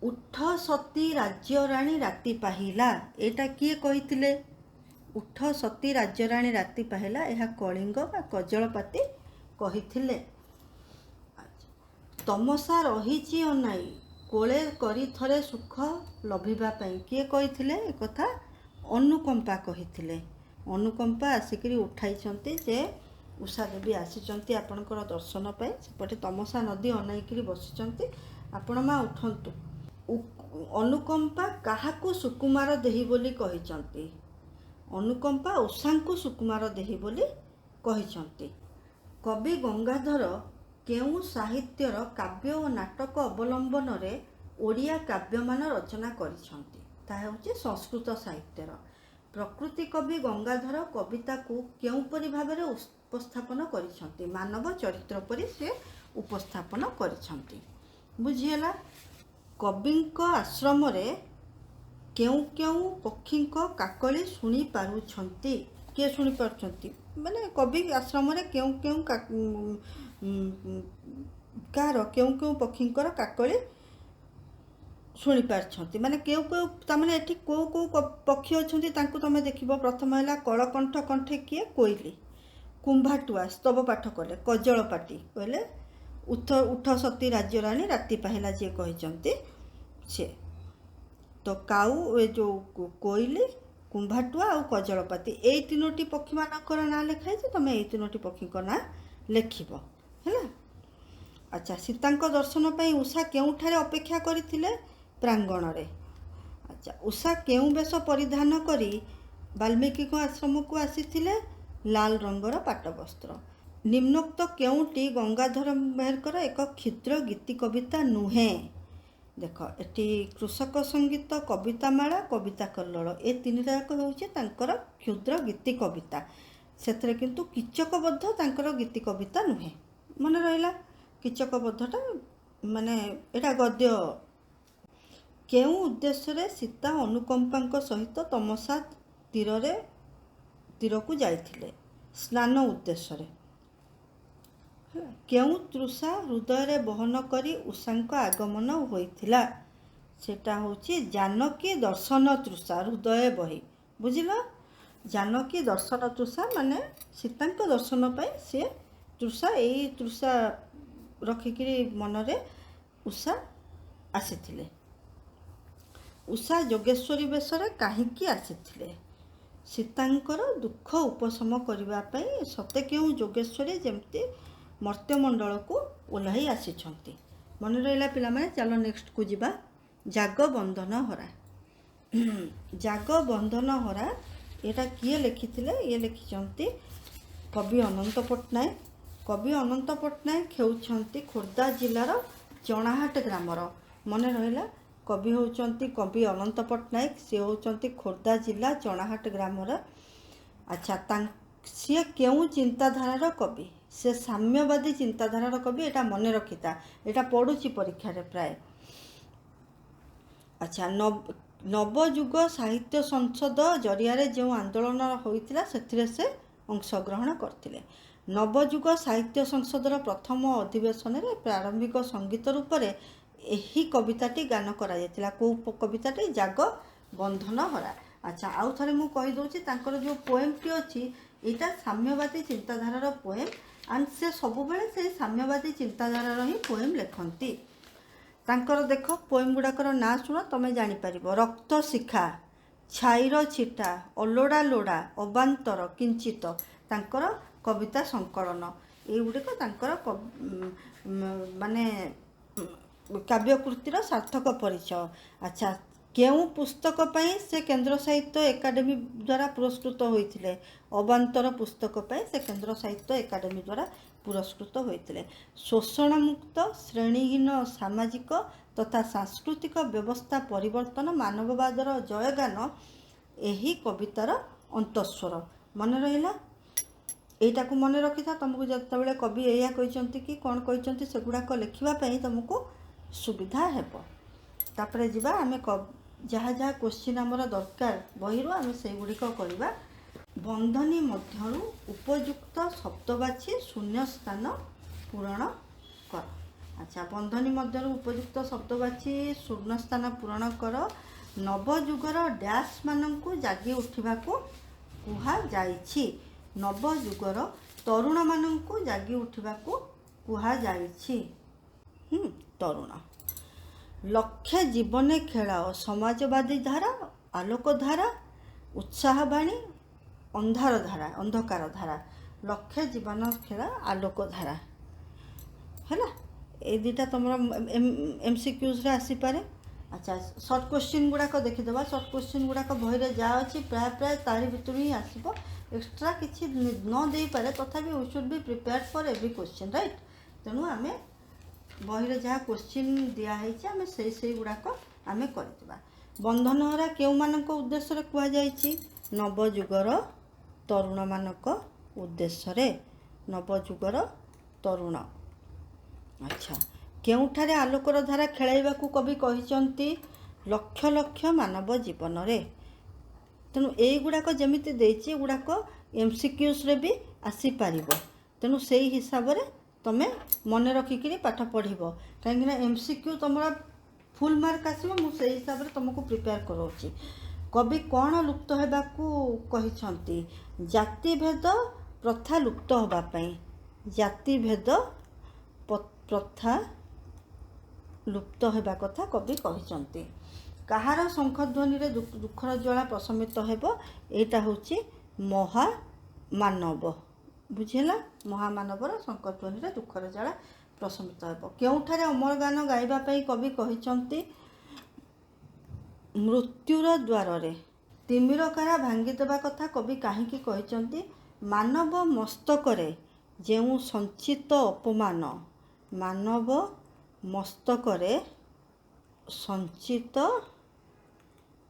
ଉଠ ସତୀ ରାଜ୍ୟରାଣୀ ରାତି ପାହିଲା ଏଇଟା କିଏ କହିଥିଲେ? ଉଠ ସତୀ ରାଜ୍ୟରାଣୀ ରାତି ପାହିଲା, ଏହା କଳିଙ୍ଗ ବା କଜଳପାତି କହିଥିଲେ। ତମସା ରହିଛି ଅନାଇ କୋଳେ କରି ଥରେ ସୁଖ ଲଭିବା ପାଇଁ କିଏ କହିଥିଲେ? ଏକଥା ଅନୁକମ୍ପା କହିଥିଲେ। ଅନୁକମ୍ପା ଆସିକରି ଉଠାଇଛନ୍ତି ଯେ ଉଷା ଦେବୀ ଆସିଛନ୍ତି ଆପଣଙ୍କର ଦର୍ଶନ ପାଇଁ। ସେପଟେ ତମସା ନଦୀ ଅନାଇକିରି ବସିଛନ୍ତି, ଆପଣ ମା ଉଠନ୍ତୁ। ଅନୁକମ୍ପା କାହାକୁ ସୁକୁମାର ଦେହି ବୋଲି କହିଛନ୍ତି? ଅନୁକମ୍ପା ଉଷାଙ୍କୁ ସୁକୁମାର ଦେହି ବୋଲି କହିଛନ୍ତି। କବି ଗଙ୍ଗାଧର କେଉଁ ସାହିତ୍ୟର କାବ୍ୟ ଓ ନାଟକ ଅବଲମ୍ବନରେ ଓଡ଼ିଆ କାବ୍ୟମାନ ରଚନା କରିଛନ୍ତି? ତାହା ହେଉଛି ସଂସ୍କୃତ ସାହିତ୍ୟର। ପ୍ରକୃତି କବି ଗଙ୍ଗାଧର କବିତାକୁ କେଉଁପରି ଭାବରେ ଉପସ୍ଥାପନ କରିଛନ୍ତି? ମାନବ ଚରିତ୍ର ପରି ସେ ଉପସ୍ଥାପନ କରିଛନ୍ତି। ବୁଝିହେଲା? କବିଙ୍କ ଆଶ୍ରମରେ କେଉଁ କେଉଁ ପକ୍ଷୀଙ୍କ କାକଳି ଶୁଣି ପାରୁଛନ୍ତି? କିଏ ଶୁଣି ପାରୁଛନ୍ତି? ମାନେ କବି ଆଶ୍ରମରେ କେଉଁ କେଉଁ ପକ୍ଷୀଙ୍କର କାକଳି ଶୁଣିପାରୁଛନ୍ତି? ମାନେ ତାମାନେ ଏଠି କେଉଁ ପକ୍ଷୀ ଅଛନ୍ତି ତାଙ୍କୁ ତୁମେ ଦେଖିବ। ପ୍ରଥମ ହେଲା କଳକଣ୍ଠ କଣ୍ଠେ କିଏ? କୋଇଲି। କୁମ୍ଭାଟୁଆ ସ୍ତବ ପାଠ କଲେ। କଜଳପାଟି କହିଲେ ଉଠ ସତୀ ରାଜ୍ୟରାଣୀ ରାତି ପାହିଲା ଯିଏ କହିଛନ୍ତି ସେ। ତ କାଉ, ଏ ଯେଉଁ କୋଇଲି, କୁମ୍ଭାଟୁଆ ଆଉ କଜଳପାତି, ଏଇ ତିନୋଟି ପକ୍ଷୀମାନଙ୍କର ନାଁ ଲେଖା ହେଇଛି। ତୁମେ ଏଇ ତିନୋଟି ପକ୍ଷୀଙ୍କ ନାଁ ଲେଖିବ, ହେଲା? ଆଚ୍ଛା, ସୀତାଙ୍କ ଦର୍ଶନ ପାଇଁ ଉଷା କେଉଁଠାରେ ଅପେକ୍ଷା କରିଥିଲେ? ପ୍ରାଙ୍ଗଣରେ। ଆଚ୍ଛା, ଉଷା କେଉଁ ବେଶ ପରିଧାନ କରି ବାଲ୍ମୀକିଙ୍କ ଆଶ୍ରମକୁ ଆସିଥିଲେ? ଲାଲ ରଙ୍ଗର ପାଟବସ୍ତ୍ର। ନିମ୍ନୋକ୍ତ କେଉଁଟି ଗଙ୍ଗାଧର ମେହେରଙ୍କର ଏକ କ୍ଷୁଦ୍ର ଗୀତି କବିତା ନୁହେଁ? ଦେଖ, ଏଠି କୃଷକ ସଙ୍ଗୀତ, କବିତାମାଳା, କବିତା କଲ୍ଲୋଳ, ଏ ତିନିଟା ଯାକ ହେଉଛି ତାଙ୍କର କ୍ଷୁଦ୍ର ଗୀତି କବିତା। ସେଥିରେ କିନ୍ତୁ କୀଚକବଦ୍ଧ ତାଙ୍କର ଗୀତି କବିତା ନୁହେଁ। ମନେ ରହିଲା? କୀଚକବଦ୍ଧଟା ମାନେ ଏଇଟା ଗଦ୍ୟ। କେଉଁ ଉଦ୍ଦେଶ୍ୟରେ ସୀତା ଅନୁକମ୍ପାଙ୍କ ସହିତ ତମସା ତୀରକୁ ଯାଇଥିଲେ? ସ୍ନାନ ଉଦ୍ଦେଶ୍ୟରେ, କେଉଁ ତୃଷା ହୃଦୟରେ ବହନ କରି ଉଷାଙ୍କ ଆଗମନ ହୋଇଥିଲା? ସେଟା ହେଉଛି ଜାନକୀ ଦର୍ଶନ ତୃଷା ହୃଦୟ ବହି। ବୁଝିଲ? ଜାନକୀ ଦର୍ଶନ ତୃଷା ମାନେ ସୀତାଙ୍କ ଦର୍ଶନ ପାଇଁ ସେ ତୃଷା, ଏଇ ତୃଷା ରଖିକିରି ମନରେ ଉଷା ଆସିଥିଲେ। ଉଷା ଯୋଗେଶ୍ୱରୀ ବେଶରେ କାହିଁକି ଆସିଥିଲେ? ସୀତାଙ୍କର ଦୁଃଖ ଉପଶମ କରିବା ପାଇଁ ସତେ କେଉଁ ଯୋଗେଶ୍ୱରୀ ଯେମିତି ମର୍ତ୍ତ୍ୟମଣ୍ଡଳକୁ ଓହ୍ଲାଇ ଆସିଛନ୍ତି। ମନେ ରହିଲା ପିଲାମାନେ? ଚାଲ ନେକ୍ସଟକୁ ଯିବା। ଜାଗ ବନ୍ଧନ ହରା। ଜାଗ ବନ୍ଧନ ହରା ଏଇଟା କିଏ ଲେଖିଥିଲେ? ଇଏ ଲେଖିଛନ୍ତି କବି ଅନନ୍ତ ପଟ୍ଟନାୟକ। କବି ଅନନ୍ତ ପଟ୍ଟନାୟକ ହେଉଛନ୍ତି ଖୋର୍ଦ୍ଧା ଜିଲ୍ଲାର ଚଣାହାଟ ଗ୍ରାମର। ମନେ ରହିଲା? କବି ହେଉଛନ୍ତି କବି ଅନନ୍ତ ପଟ୍ଟନାୟକ, ସେ ହେଉଛନ୍ତି ଖୋର୍ଦ୍ଧା ଜିଲ୍ଲା ଚଣାହାଟ ଗ୍ରାମର। ଆଚ୍ଛା, ସିଏ କେଉଁ ଚିନ୍ତାଧାରାର କବି? ସେ ସାମ୍ୟବାଦୀ ଚିନ୍ତାଧାରାର କବି। ଏଇଟା ମନେ ରଖିଥା, ଏଇଟା ପଡ଼ୁଛି ପରୀକ୍ଷାରେ ପ୍ରାୟ। ଆଚ୍ଛା, ନବଯୁଗ ସାହିତ୍ୟ ସଂସଦ ଜରିଆରେ ଯେଉଁ ଆନ୍ଦୋଳନ ହୋଇଥିଲା ସେଥିରେ ସେ ଅଂଶଗ୍ରହଣ କରିଥିଲେ। ନବଯୁଗ ସାହିତ୍ୟ ସଂସଦର ପ୍ରଥମ ଅଧିବେଶନରେ ପ୍ରାରମ୍ଭିକ ସଙ୍ଗୀତ ରୂପରେ ଏହି କବିତାଟି ଗାନ କରାଯାଇଥିଲା। କେଉଁ କବିତାଟି? ଜାଗ ବନ୍ଧନ ହରା। ଆଚ୍ଛା, ଆଉ ଥରେ ମୁଁ କହିଦେଉଛି, ତାଙ୍କର ଯେଉଁ ପୋଏମ୍ଟି ଅଛି ଏଇଟା ସାମ୍ୟବାଦୀ ଚିନ୍ତାଧାରାର ପୋଏମ୍, ଆଣ୍ଡ ସେ ସବୁବେଳେ ସେଇ ସାମ୍ୟବାଦୀ ଚିନ୍ତାଧାରାର ହିଁ ପୋଏମ୍ ଲେଖନ୍ତି। ତାଙ୍କର ଦେଖ ପୋଏମ୍ ଗୁଡ଼ାକର ନାଁ ଶୁଣ, ତମେ ଜାଣିପାରିବ। ରକ୍ତ ଶିଖା, ଛାଇର ଛିଟା, ଅଲୋଡ଼ା ଲୋଡ଼ା, ଅବାନ୍ତର କିଞ୍ଚିତ ତାଙ୍କର କବିତା ସଂକଳନ। ଏଇଗୁଡ଼ିକ ତାଙ୍କର ମାନେ କାବ୍ୟକୃତିର ସାର୍ଥକ ପରିଚୟ। ଆଚ୍ଛା, କେଉଁ ପୁସ୍ତକ ପାଇଁ ସେ କେନ୍ଦ୍ର ସାହିତ୍ୟ ଏକାଡେମୀ ଦ୍ୱାରା ପୁରସ୍କୃତ ହୋଇଥିଲେ? ଅବାନ୍ତର ପୁସ୍ତକ ପାଇଁ ସେ କେନ୍ଦ୍ର ସାହିତ୍ୟ ଏକାଡେମୀ ଦ୍ୱାରା ପୁରସ୍କୃତ ହୋଇଥିଲେ। ଶୋଷଣମୁକ୍ତ ଶ୍ରେଣୀହୀନ ସାମାଜିକ ତଥା ସାଂସ୍କୃତିକ ବ୍ୟବସ୍ଥା ପରିବର୍ତ୍ତନ ମାନବବାଦର ଜୟଗାନ ଏହି କବିତାର ଅନ୍ତଃସ୍ୱର। ମନେ ରହିଲା? ଏଇଟାକୁ ମନେ ରଖିଥା। ତୁମକୁ ଯେତେବେଳେ କବି ଏଇଆ କହିଛନ୍ତି କି କ'ଣ କହିଛନ୍ତି ସେଗୁଡ଼ାକ ଲେଖିବା ପାଇଁ ତୁମକୁ ସୁବିଧା ହେବ। ତାପରେ ଯିବା ଆମେ ଯାହା ଯାହା କୋଶ୍ଚିନ୍ ଆମର ଦରକାର ବହିରୁ ଆମେ ସେଇଗୁଡ଼ିକ କରିବା। ବନ୍ଧନୀ ମଧ୍ୟରୁ ଉପଯୁକ୍ତ ଶବ୍ଦ ବାଛି ଶୂନ୍ୟ ସ୍ଥାନ ପୂରଣ କର। ଆଚ୍ଛା, ବନ୍ଧନୀ ମଧ୍ୟରୁ ଉପଯୁକ୍ତ ଶବ୍ଦ ବାଛି ଶୂନ୍ୟ ସ୍ଥାନ ପୂରଣ କର। ନବଯୁଗର ଡ୍ୟାସ୍ ମାନଙ୍କୁ ଜାଗି ଉଠିବାକୁ କୁହାଯାଇଛି। ନବଯୁଗର ତରୁଣମାନଙ୍କୁ ଜାଗି ଉଠିବାକୁ କୁହାଯାଇଛି। ତରୁଣ। ଲକ୍ଷ୍ୟ ଜୀବନେ ଖେଳାଅ ସମାଜବାଦୀ ଧାରା, ଆଲୋକ ଧାରା, ଉତ୍ସାହବାଣୀ, ଅନ୍ଧକାର ଧାରା। ଲକ୍ଷ୍ୟ ଜୀବନ ଖେଳା, ଆଲୋକ ଧାରା। ହେଲା, এই ଦୁଇଟା ତୁମର MCQsରେ ଆସିପାରେ। ଆଚ୍ଛା, ସର୍ଟ କୋଶ୍ଚିନ୍ ଗୁଡ଼ାକ ଦେଖିଦେବା। ସର୍ଟ କୋଶ୍ଚିନ୍ ଗୁଡ଼ାକ ବହିରେ ଯାହା ଅଛି ପ୍ରାୟ ତାରି ଭିତରୁ ହିଁ ଆସିବ। ଏକ୍ସଟ୍ରା କିଛି ନ ଦେଇପାରେ, ତଥାପି we should be prepared for every question, right? ତେଣୁ ଆମେ ବହିରେ ଯାହା କୋଶ୍ଚିନ୍ ଦିଆହେଇଛି ଆମେ ସେଇ ଗୁଡ଼ାକ ଆମେ କରିଦେବା। ବନ୍ଧନହରା କେଉଁମାନଙ୍କ ଉଦ୍ଦେଶ୍ୟରେ କୁହାଯାଇଛି? ନବଯୁଗର ତରୁଣମାନଙ୍କ ଉଦ୍ଦେଶ୍ୟରେ। ନବଯୁଗର ତରୁଣ। ଆଚ୍ଛା, କେଉଁଠାରେ ଆଲୋକର ଧାରା ଖେଳାଇବାକୁ କବି କହିଛନ୍ତି? ଲକ୍ଷ ଲକ୍ଷ ମାନବ ଜୀବନରେ। ତେଣୁ ଏଇଗୁଡ଼ାକ ଯେମିତି ଦେଇଛି ଏଗୁଡ଼ାକ MCQsରେ ବି ଆସିପାରିବ। ତେଣୁ ସେଇ ହିସାବରେ ତୁମେ ମନେ ରଖିକିରି ପାଠ ପଢ଼ିବ। କାହିଁକିନା MCQ ତୁମର ଫୁଲ୍ ମାର୍କ ଆସିବ, ମୁଁ ସେଇ ହିସାବରେ ତୁମକୁ ପ୍ରିପେୟାର କରାଉଛି। କବି କ'ଣ ଲୁପ୍ତ ହେବାକୁ କହିଛନ୍ତି? ଜାତିଭେଦ ପ୍ରଥା ଲୁପ୍ତ ହେବା ପାଇଁ। ଜାତିଭେଦ ପ୍ରଥା ଲୁପ୍ତ ହେବା କଥା କବି କହିଛନ୍ତି। କାହାର ଶଙ୍ଖଧ୍ୱନିରେ ଦୁଃଖର ଜ୍ୱାଳା ପ୍ରଶମିତ ହେବ? ଏଇଟା ହେଉଛି ମହାମାନବ। ବୁଝିଲା? ମହାମାନବର ଶଙ୍ଖଧ୍ୱନିରେ ଦୁଃଖର ଜ୍ୱାଳା ପ୍ରଶମିତ ହେବ। କେଉଁଠାରେ ଅମର ଗାନ ଗାଇବା ପାଇଁ କବି କହିଛନ୍ତି? ମୃତ୍ୟୁର ଦ୍ୱାରରେ। ତିମିର କାରା ଭାଙ୍ଗିଦେବା କଥା କବି କାହିଁକି କହିଛନ୍ତି? ମାନବ ମସ୍ତକରେ ଯେଉଁ ସଞ୍ଚିତ ଅପମାନ, ମାନବ ମସ୍ତକରେ ସଞ୍ଚିତ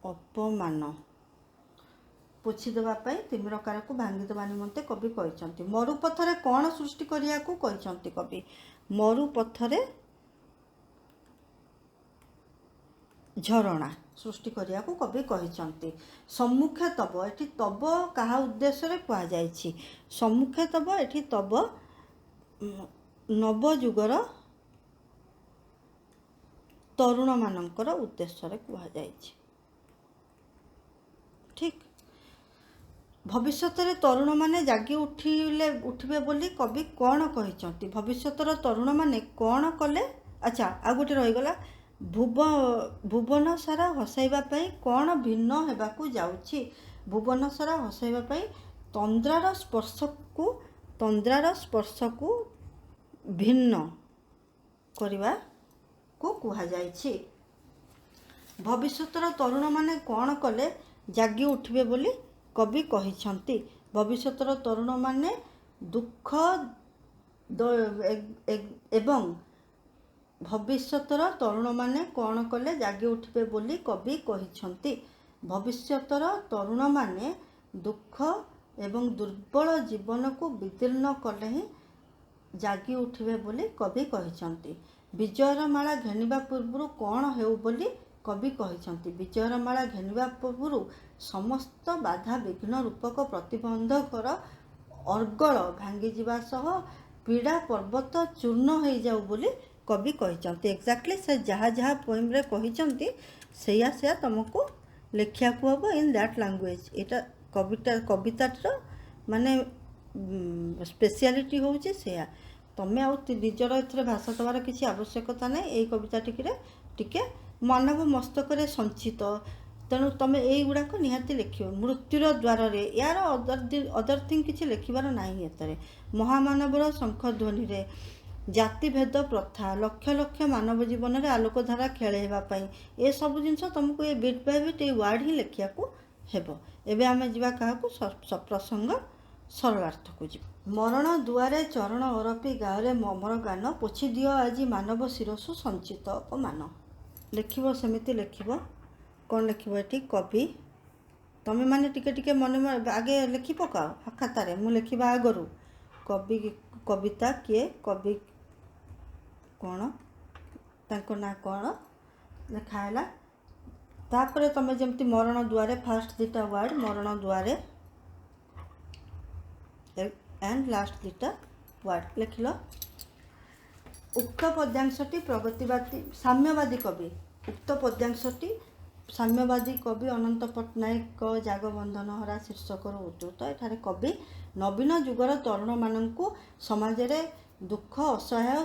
ଅପମାନ ପୋଛିଦେବା ପାଇଁ ତିମିରକାରକୁ ଭାଙ୍ଗିଦେବା ନିମନ୍ତେ କବି କହିଛନ୍ତି। ମରୁପଥରେ କ'ଣ ସୃଷ୍ଟି କରିବାକୁ କହିଛନ୍ତି କବି? ମରୁପଥରେ ଝରଣା ସୃଷ୍ଟି କରିବାକୁ କବି କହିଛନ୍ତି। ସମ୍ମୁଖେ ତବ, ଏଠି ତବ କାହା ଉଦ୍ଦେଶ୍ୟରେ କୁହାଯାଇଛି? ସମ୍ମୁଖେ ତବ, ଏଠି ତବ ନବଯୁଗର ତରୁଣମାନଙ୍କର ଉଦ୍ଦେଶ୍ୟରେ କୁହାଯାଇଛି। ଠିକ୍। ଭବିଷ୍ୟତରେ ତରୁଣମାନେ ଜାଗି ଉଠିବେ ବୋଲି କବି କ'ଣ କହିଛନ୍ତି? ଭବିଷ୍ୟତର ତରୁଣମାନେ କ'ଣ କଲେ? ଆଚ୍ଛା, ଆଉ ଗୋଟେ ରହିଗଲା, ଭୁବନ ସାରା ହସାଇବା ପାଇଁ କ'ଣ ଭିନ୍ନ ହେବାକୁ ଯାଉଛି? ଭୁବନ ସାରା ହସାଇବା ପାଇଁ ତନ୍ଦ୍ରାର ସ୍ପର୍ଶକୁ ଭିନ୍ନ କରିବାକୁ କୁହାଯାଇଛି। ଭବିଷ୍ୟତର ତରୁଣମାନେ କ'ଣ କଲେ ଜାଗି ଉଠିବେ ବୋଲି କବି କହିଛନ୍ତି? ଭବିଷ୍ୟତର ତରୁଣମାନେ ଦୁଃଖ ଏବଂ ଭବିଷ୍ୟତର ତରୁଣମାନେ କ'ଣ କଲେ ଜାଗି ଉଠିବେ ବୋଲି କବି କହିଛନ୍ତି? ଭବିଷ୍ୟତର ତରୁଣମାନେ ଦୁଃଖ ଏବଂ ଦୁର୍ବଳ ଜୀବନକୁ ବିଦୀର୍ଣ୍ଣ କଲେ ହିଁ ଜାଗି ଉଠିବେ ବୋଲି କବି କହିଛନ୍ତି। ବିଜୟର ମାଳା ଘେନିବା ପୂର୍ବରୁ କ'ଣ ହେଉ ବୋଲି କବି କହିଛନ୍ତି? ବିଜୟର ମାଳା ଘେନିବା ପୂର୍ବରୁ ସମସ୍ତ ବାଧା ବିଘ୍ନ ରୂପକ ପ୍ରତିବନ୍ଧକର ଅର୍ଗଳ ଭାଙ୍ଗିଯିବା ସହ ପୀଡ଼ା ପର୍ବତ ଚୂର୍ଣ୍ଣ ହୋଇଯାଉ ବୋଲି କବି କହିଛନ୍ତି। ଏକ୍ଜାକ୍ଟଲି ସେ ଯାହା ଯାହା ପୋଏମ୍ରେ କହିଛନ୍ତି ସେଇଆ ତୁମକୁ ଲେଖିବାକୁ ହେବ ଇନ୍ ଦ୍ୟାଟ୍ ଲାଙ୍ଗୁଏଜ୍। ଏଇଟା କବିତାର ମାନେ ସ୍ପେଶିଆଲିଟି ହେଉଛି ସେଇଆ। ତୁମେ ଆଉ ନିଜର ଏଥିରେ ଭାଷା ଦେବାର କିଛି ଆବଶ୍ୟକତା ନାହିଁ। ଏଇ କବିତା ଟିକେ ମାନବ ମସ୍ତକରେ ସଞ୍ଚିତ, ତେଣୁ ତୁମେ ଏଇଗୁଡ଼ାକ ନିହାତି ଲେଖିବ। ମୃତ୍ୟୁର ଦ୍ୱାରରେ, ୟାର ଅଦର ଥିଙ୍ଗ କିଛି ଲେଖିବାର ନାହିଁ ଏଥିରେ। ମହାମାନବର ଶଙ୍ଖଧ୍ୱନିରେ, ଜାତିଭେଦ ପ୍ରଥା, ଲକ୍ଷ ଲକ୍ଷ ମାନବ ଜୀବନରେ ଆଲୋକଧାରା ଖେଳେଇବା ପାଇଁ, ଏସବୁ ଜିନିଷ ତୁମକୁ ଏ ବିଟ୍ ବାଇ ବିଟ୍ ଏଇ ୱାର୍ଡ଼ ହିଁ ଲେଖିବାକୁ ହେବ। ଏବେ ଆମେ ଯିବା କାହାକୁ? ପ୍ରସଙ୍ଗ ସରଳାର୍ଥକୁ ଯିବା। ମରଣ ଦୁଆରେ ଚରଣ ଅରପି ଗାଓରେ ଅମର ଗାନ, ପୋଛି ଦିଅ ଆଜି ମାନବ ଶିରସୁ ସଞ୍ଚିତ ଅପମାନ। ଲେଖିବ, ସେମିତି ଲେଖିବ। କ'ଣ ଲେଖିବ ଏଠି? କବି। ତୁମେମାନେ ଟିକେ ମନେ ଆଗେ ଲେଖି ପକାଅ ଖାତାରେ, ମୁଁ ଲେଖିବା ଆଗରୁ। କବିତା କିଏ, କବି କ'ଣ, ତାଙ୍କ ନାଁ କ'ଣ ଲେଖା ହେଲା। ତାପରେ ତୁମେ ଯେମିତି ମରଣ ଦୁଆରେ, ଫାଷ୍ଟ ଦୁଇଟା ୱାର୍ଡ଼ ମରଣ ଦୁଆରେ ଏଣ୍ଡ ଲାଷ୍ଟ ଦୁଇଟା ୱାର୍ଡ଼ ଲେଖିଲ। ଉକ୍ତ ପଦ୍ୟାଂଶଟି ପ୍ରଗତିବାଦୀ ସାମ୍ୟବାଦୀ କବି, ଉକ୍ତ ପଦ୍ୟାଂଶଟି ସାମ୍ୟବାଦୀ କବି ଅନନ୍ତ ପଟ୍ଟନାୟକ ଜାଗବନ୍ଧନ ହରା ଶୀର୍ଷକରୁ ଉଦ୍ଧୃତ। ଏଠାରେ କବି ନବୀନ ଯୁଗର ତରୁଣମାନଙ୍କୁ ସମାଜରେ ଦୁଃଖ, ଅସହାୟ,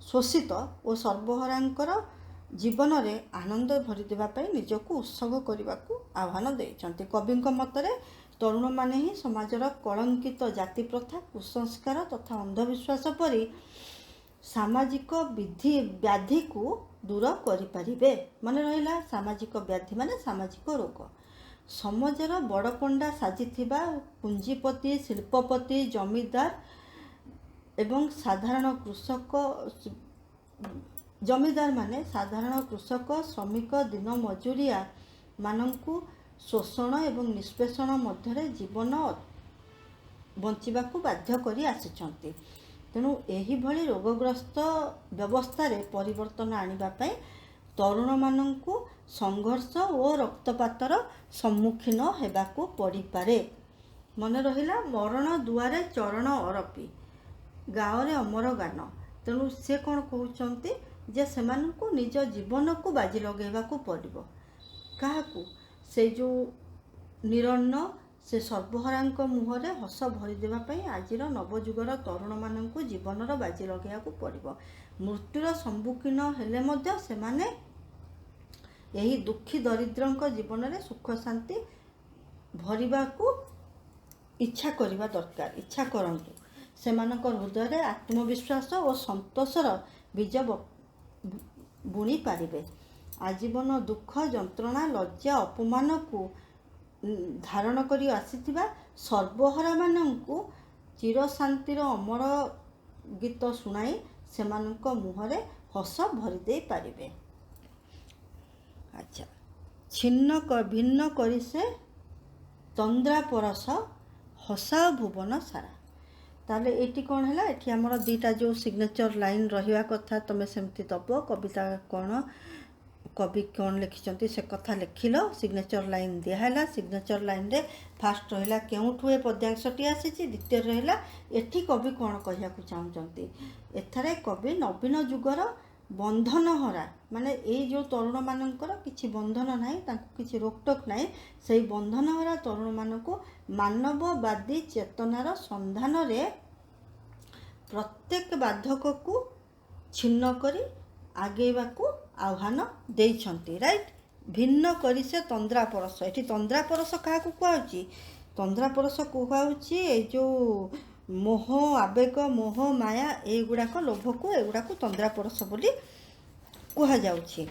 ଶୋଷିତ ଓ ସର୍ବହରାଙ୍କର ଜୀବନରେ ଆନନ୍ଦ ଭରିଦେବା ପାଇଁ ନିଜକୁ ଉତ୍ସର୍ଗ କରିବାକୁ ଆହ୍ୱାନ ଦେଇଛନ୍ତି। କବିଙ୍କ ମତରେ ତରୁଣମାନେ ହିଁ ସମାଜର କଳଙ୍କିତ ଜାତିପ୍ରଥା, କୁସଂସ୍କାର ତଥା ଅନ୍ଧବିଶ୍ୱାସ ପରି ସାମାଜିକ ବ୍ୟାଧିକୁ ଦୂର କରିପାରିବେ। ମନେ ରହିଲା, ସାମାଜିକ ବ୍ୟାଧି ମାନେ ସାମାଜିକ ରୋଗ। ସମାଜର ବଡ଼ପଣ୍ଡା ସାଜିଥିବା ପୁଞ୍ଜିପତି, ଶିଳ୍ପପତି, ଜମିଦାର ଏବଂ ସାଧାରଣ ଜମିଦାରମାନେ ସାଧାରଣ କୃଷକ, ଶ୍ରମିକ, ଦିନ ମଜୁରିଆ ମାନଙ୍କୁ ଶୋଷଣ ଏବଂ ନିଷ୍ପେଷଣ ମଧ୍ୟରେ ଜୀବନ ବଞ୍ଚିବାକୁ ବାଧ୍ୟ କରି ଆସିଛନ୍ତି। ତେଣୁ ଏହିଭଳି ରୋଗଗ୍ରସ୍ତ ବ୍ୟବସ୍ଥାରେ ପରିବର୍ତ୍ତନ ଆଣିବା ପାଇଁ ତରୁଣମାନଙ୍କୁ ସଂଘର୍ଷ ଓ ରକ୍ତପାତର ସମ୍ମୁଖୀନ ହେବାକୁ ପଡ଼ିପାରେ। ମନେ ରହିଲା, ମରଣ ଦୁଆରେ ଚରଣ ଅରପି ଗାଓରେ ଅମର ଗାନ। ତେଣୁ ସେ କ'ଣ କହୁଛନ୍ତି ଯେ ସେମାନଙ୍କୁ ନିଜ ଜୀବନକୁ ବାଜି ଲଗାଇବାକୁ ପଡ଼ିବ। କାହାକୁ? ସେ ଯେଉଁ ନିରନ୍ନ, ସେ ସର୍ବହରାଙ୍କ ମୁହଁରେ ହସ ଭରିଦେବା ପାଇଁ ଆଜିର ନବଯୁଗର ତରୁଣମାନଙ୍କୁ ଜୀବନର ବାଜି ଲଗାଇବାକୁ ପଡ଼ିବ। ମୃତ୍ୟୁର ସମ୍ମୁଖୀନ ହେଲେ ମଧ୍ୟ ସେମାନେ ଏହି ଦୁଃଖୀ ଦରିଦ୍ରଙ୍କ ଜୀବନରେ ସୁଖ ଶାନ୍ତି ଭରିବାକୁ ଇଚ୍ଛା କରିବା ଦରକାର। ଇଚ୍ଛା କରନ୍ତୁ। ସେମାନଙ୍କ ହୃଦୟରେ ଆତ୍ମବିଶ୍ୱାସ ଓ ସନ୍ତୋଷର ବୀଜ ବୁଣି ପାରିବେ। ଆଜୀବନ ଦୁଃଖ, ଯନ୍ତ୍ରଣା, ଲଜ୍ଜା, ଅପମାନକୁ ଧାରଣ କରି ଆସିଥିବା ସର୍ବହରାମାନଙ୍କୁ ଚିରଶାନ୍ତିର ଅମର ଗୀତ ଶୁଣାଇ ସେମାନଙ୍କ ମୁହଁରେ ହସ ଭରିଦେଇ ପାରିବେ। ଆଚ୍ଛା, ଭିନ୍ନ କରି ସେ ତନ୍ଦ୍ରା ପରଶ ହସାଅ ଭୁବନ ସାରା। ତାହେଲେ ଏଇଠି କ'ଣ ହେଲା? ଏଠି ଆମର ଦୁଇଟା ଯେଉଁ ସିଗ୍ନେଚର ଲାଇନ୍ ରହିବା କଥା ତୁମେ ସେମିତି ଦେବ। କବିତା କ'ଣ कवि कौन लिखिं से कथा लिखिल सिग्नेचर लाइन दिहला सिग्नेचर लाइन रे फास्ट रहा केउठू ए पद्यांशटी आसी द्वितीय रहा एठी कवि कौन कहया चाहते एथारे कवि नवीन जुगर बंधन हरा माने ये जो तरुण मानकर किसी बंधन ना किसी रोकटोक ना से बंधन हरा तरुण मानक मानववादी चेतनार संधान रे प्रत्येक बाधक को छिन्न करी आगेवाकू आह्वान देइछंती राइट भिन्न करी से तंद्रा परस एठी तंद्रा परस क्या कहुची तंद्रा परस कहुची ये जो मोह आवेग मोह माया एगुड़ाक लोभ को एगुड़ाक तंद्रा परस बोली कह जाउछि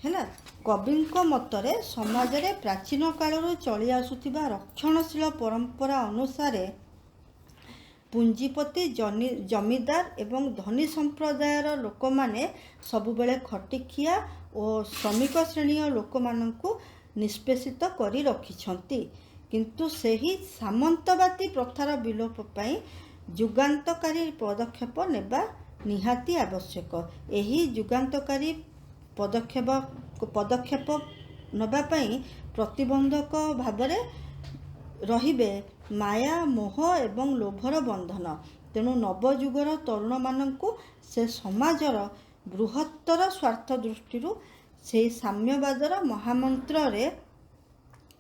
हैला कविंक मतरे समाज रे प्राचीन कालरू चली आसुथिबा रक्षणशील परंपरा अनुसारे पुंजीपति जमीदार एवं धनी संप्रदायर लोक माने सबुबेले खटिखिया और श्रमिक श्रेणी लोक माननकु निष्पेषित करी रखिछंती किंतु सेही सामंतवादी प्रथार विलोप पाई जुगान्तकारी पदक्षेप नेबा निहाती आवश्यक एही जुगान्तकारी पदक्षेप नबा पाई प्रतिबंधक भावरे रहिबे माया मोह एवं लोभर बंधन तेणु नवजुगर तरुण माननकु से समाजर बृहत्तर स्वार्थ दृष्टि से साम्यवादर महामंत्र रे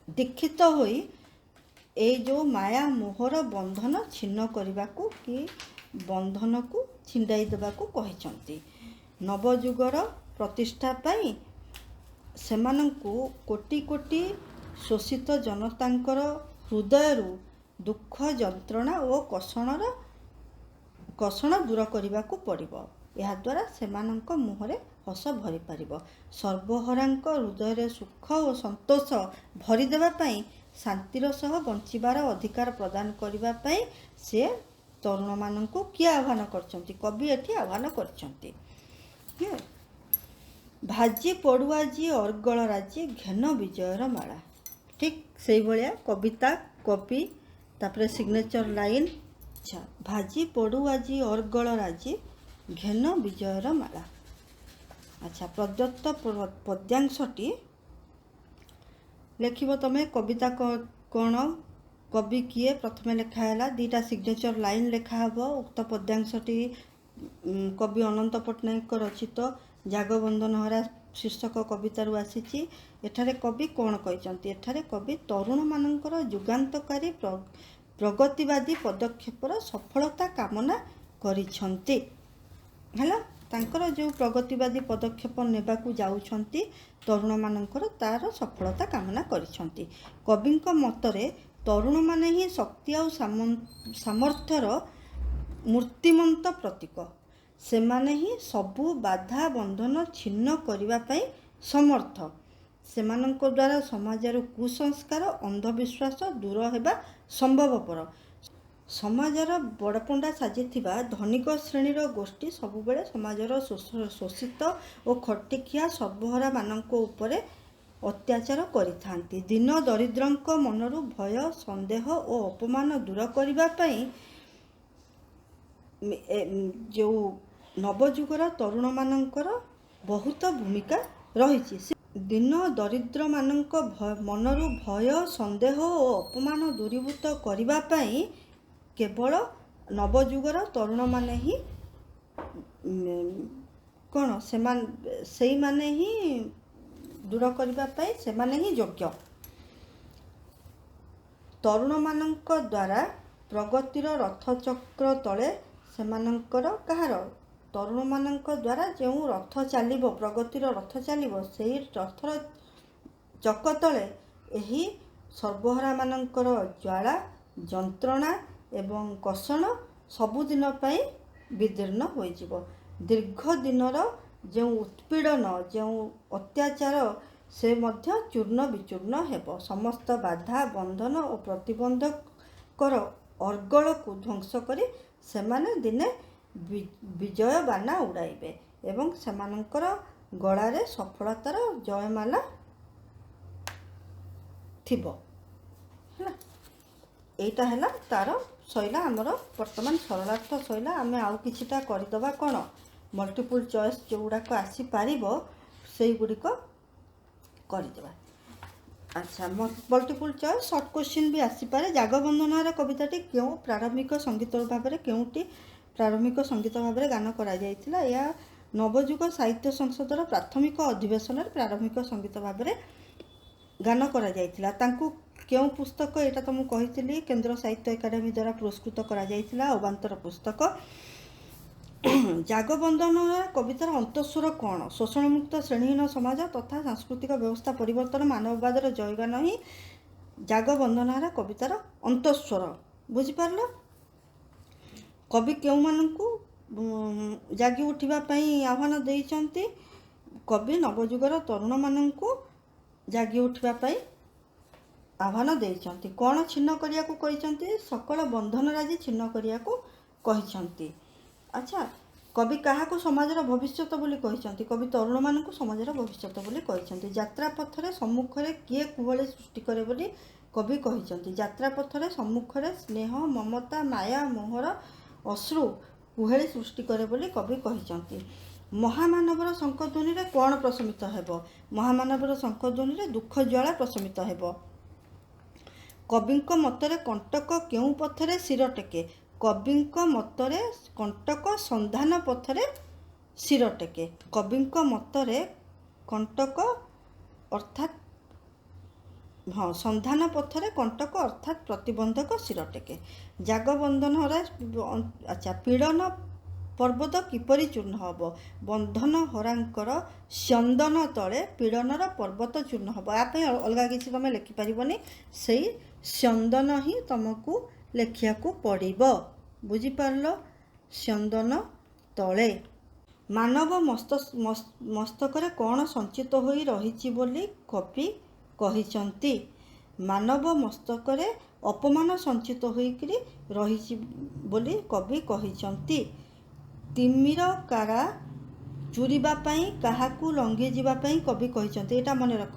दीक्षित होई ए जो माया मोहर बंधन छिन्न करने को कि बंधन को छिंडाई देवाकू कहिसंती नवजुगर प्रतिष्ठा पाई सेमानंकु कोटि कोटि शोषित जनतांकर हृदयरू दुख जंत्रणा और कषण दूर करने को पड़िबो याद्वारा सेमानंक मुहरे हस भरी पारिबो सर्वहरांक हृदय सुख और संतोष भरी देबा पई शांतिर सह बंचिबार अधिकार प्रदान करबा पई से तरुण माननकु किए आह्वान करछंती कवि एठी आह्वान करछंती भाजी पड़ुआ जी अर्गल राजी घेन विजयर माला ठीक से भाया कविता कॉपी तापरे सिग्नेचर लाइन अच्छा भाजी पड़ुआ जी अर्गल राजी घेन विजयर माला अच्छा प्रदत्त पद्यांशटी लिखिब तमें कविता कौन कवि किए प्रथम लेखाला दीटा सिग्नेचर लाइन लेखाहब उक्त पद्यांशटी कवि अनंत पट्टनायक रचित जागबंधन हरा शीर्षक कवितारू आसीची एठारे कवि कौन कहते एठारे कवि तरुण मानकर जुगान्तकारी प्रगतिवादी पदक्षेपर सफलता कामना करिछंती हैला तांकर जो प्रगतिवादी पदक्षेप नेबाकू जाउछंती तरुण मानकर तार सफलता कामना करिछंती कविंक मतरे तरुण माने ही शक्ति और सामर्थ्यर मूर्तिमंत प्रतीक सेमाने ही सबु बाधा बंधन छिन्न करने पाई समर्थ सेमानंक द्वारा समाजर कुसंस्कार अंधविश्वास दूर होगा संभवपर समाजर बड़पंडा साजी धनिक श्रेणीर गोष्ठी सबुबले समाजर शोषित और खटिखिया सर्वहरा मानक उपरे अत्याचार करिथांती दिन दरिद्रंक मनरु भय संदेह और अपमान दूर करने पाई जो नवजुगर तरुण मानकर बहुत भूमिका रही दिन दरिद्र मानक मनरु भय संदेह और अपमान दूरीभूत करने केवल नवजुगर तरुण माने ही कौन से माने ही दूर करने से माने ही योग्य तरुण मानक द्वारा प्रगतिर रथचक्र तले सेमानंकर कहार तरुण मानक द्वारा जो रथ चलो प्रगतिर रथ चलो से रथर चक तले यही सर्वहरा मानकर ज्वाला जंत्रणा एवं कषण सबुदिन पाई विदीर्ण हो दीर्घ दिनर जो उत्पीड़न जो अत्याचार से मध्य चूर्ण विचूर्ण हेब समस्त बाधा बंधन और प्रतिबंधकर अर्गल को ध्वंस करी सेमाने दिने विजय बाना उड़ाइबे एवं सेमानंकर गଳାରେ सफलतार जयमाला थिबो हैला एटा हैला तार सैला आमर वर्तमान सरलार्थ सैला आमे आउ किछिटा करदबा कोन मल्टीपल चॉइस जो गुड़ाक आसी पारिबो सेई गुड़िक କରିदेବା। ଆଚ୍ଛା, ମଲ୍ଟିପୁଲ୍ ଚଏସ୍ ସର୍ଟ କ୍ୱେଶ୍ଚିନ୍ ବି ଆସିପାରେ। ଜାଗବନ୍ଦନାର କବିତାଟି କେଉଁ ପ୍ରାରମ୍ଭିକ ସଙ୍ଗୀତ ଭାବରେ କେଉଁଟି ପ୍ରାରମ୍ଭିକ ସଙ୍ଗୀତ ଭାବରେ ଗାନ କରାଯାଇଥିଲା? ଏହା ନବଯୁଗ ସାହିତ୍ୟ ସଂସଦର ପ୍ରାଥମିକ ଅଧିବେଶନରେ ପ୍ରାରମ୍ଭିକ ସଙ୍ଗୀତ ଭାବରେ ଗାନ କରାଯାଇଥିଲା। ତାଙ୍କୁ କେଉଁ ପୁସ୍ତକ, ଏଇଟା ତ ମୁଁ କହିଥିଲି, କେନ୍ଦ୍ର ସାହିତ୍ୟ ଏକାଡେମୀ ଦ୍ୱାରା ପୁରସ୍କୃତ କରାଯାଇଥିଲା, ଅବାନ୍ତର ପୁସ୍ତକ। ଜାଗବନ୍ଦନାର କବିତାର ଅନ୍ତଃସ୍ୱର କ'ଣ? ଶୋଷଣମୁକ୍ତ ଶ୍ରେଣୀହୀନ ସମାଜ ତଥା ସାଂସ୍କୃତିକ ବ୍ୟବସ୍ଥା ପରିବର୍ତ୍ତନ, ମାନବବାଦର ଜୟଗାନ ହିଁ ଜାଗବନ୍ଦନାର କବିତାର ଅନ୍ତଃସ୍ୱର। ବୁଝିପାରିଲ? କବି କେଉଁମାନଙ୍କୁ ଜାଗି ଉଠିବା ପାଇଁ ଆହ୍ୱାନ ଦେଇଛନ୍ତି? କବି ନବଯୁଗର ତରୁଣମାନଙ୍କୁ ଜାଗି ଉଠିବା ପାଇଁ ଆହ୍ୱାନ ଦେଇଛନ୍ତି। କ'ଣ ଛିନ୍ନ କରିବାକୁ କହିଛନ୍ତି? ସକଳ ବନ୍ଧନରାଜି ଛିନ୍ନ କରିବାକୁ କହିଛନ୍ତି। ଆଚ୍ଛା, କବି କାହାକୁ ସମାଜର ଭବିଷ୍ୟତ ବୋଲି କହିଛନ୍ତି? କବି ତରୁଣମାନଙ୍କୁ ସମାଜର ଭବିଷ୍ୟତ ବୋଲି କହିଛନ୍ତି। ଯାତ୍ରା ପଥରେ ସମ୍ମୁଖରେ କିଏ କୁହଳି ସୃଷ୍ଟି କରେ ବୋଲି କବି କହିଛନ୍ତି? ଯାତ୍ରା ପଥରେ ସମ୍ମୁଖରେ ସ୍ନେହ, ମମତା, ମାୟା, ମୋହର ଅଶ୍ରୁ କୁହେଳି ସୃଷ୍ଟି କରେ ବୋଲି କବି କହିଛନ୍ତି। ମହାମାନବର ଶଙ୍ଖଧ୍ୱନିରେ କ'ଣ ପ୍ରଶମିତ ହେବ? ମହାମାନବର ଶଙ୍ଖଧ୍ୱନିରେ ଦୁଃଖ ଜ୍ୱାଳା ପ୍ରଶମିତ ହେବ। କବିଙ୍କ ମତରେ କଣ୍ଟକ କେଉଁ ପଥରେ ଶିର ଟେକେ? କବିଙ୍କ ମତରେ କଣ୍ଟକ ସନ୍ଧାନ ପଥରେ ଶିର ଟେକେ। କବିଙ୍କ ମତରେ କଣ୍ଟକ ଅର୍ଥାତ୍ ସନ୍ଧାନ ପଥରେ କଣ୍ଟକ ଅର୍ଥାତ୍ ପ୍ରତିବନ୍ଧକ ଶିର ଟେକେ। ଜାଗବନ୍ଦନର ଆଚ୍ଛା, ପୀଡ଼ନ ପର୍ବତ କିପରି ଚୂର୍ଣ୍ଣ ହେବ? ବନ୍ଧନହରାଙ୍କର ସ୍ୟନ୍ଦନ ତଳେ ପୀଡ଼ନର ପର୍ବତ ଚୂର୍ଣ୍ଣ ହେବ। ୟା ପାଇଁ ଅଲଗା କିଛି ତୁମେ ଲେଖିପାରିବନି, ସେଇ ସ୍ୟନ୍ଦନ ହିଁ ତୁମକୁ ଲେଖିବାକୁ ପଡ଼ିବ। ବୁଝିପାରିଲ? ସ୍ୟନ୍ଦନ ତଳେ। ମାନବ ମସ୍ତକରେ କ'ଣ ସଞ୍ଚିତ ହୋଇ ରହିଛି ବୋଲି କବି କହିଛନ୍ତି? ମାନବ ମସ୍ତକରେ ଅପମାନ ସଞ୍ଚିତ ହୋଇକରି ରହିଛି ବୋଲି କବି କହିଛନ୍ତି। ତିମିର କାରା ଚୁରିବା ପାଇଁ କାହାକୁ ଲଙ୍ଗିଯିବା ପାଇଁ କବି କହିଛନ୍ତି? ଏଇଟା ମନେ ରଖ।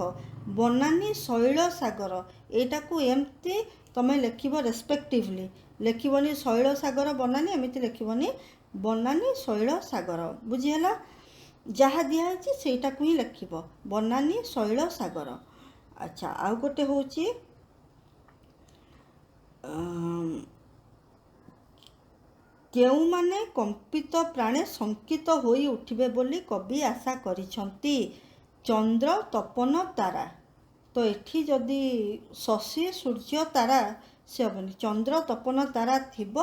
ବନାନୀ ଶୈଳ ସାଗର, ଏଇଟାକୁ ଏମିତି ତୁମେ ଲେଖିବ ରେସ୍ପେକ୍ଟିଭଲି, ଲେଖିବନି ଶୈଳ ସାଗର ବନାନୀ, ଏମିତି ଲେଖିବନି ବନାନୀ ଶୈଳ ସାଗର। ବୁଝିହେଲା? ଯାହା ଦିଆହେଇଛି ସେଇଟାକୁ ହିଁ ଲେଖିବ, ବନାନୀ ଶୈଳ ସାଗର। ଆଚ୍ଛା, ଆଉ ଗୋଟେ ହେଉଛି କେଉଁମାନେ କମ୍ପିତ ପ୍ରାଣେ ଶଙ୍କିତ ହୋଇ ଉଠିବେ ବୋଲି କବି ଆଶା କରିଛନ୍ତି? ଚନ୍ଦ୍ର, ତପନ, ତାରା। ତ ଏଠି ଯଦି ଶଶୀ, ସୂର୍ଯ୍ୟ, ତାରା ସେ ହେବନି। ଚନ୍ଦ୍ର, ତପନ, ତାରା ଥିବ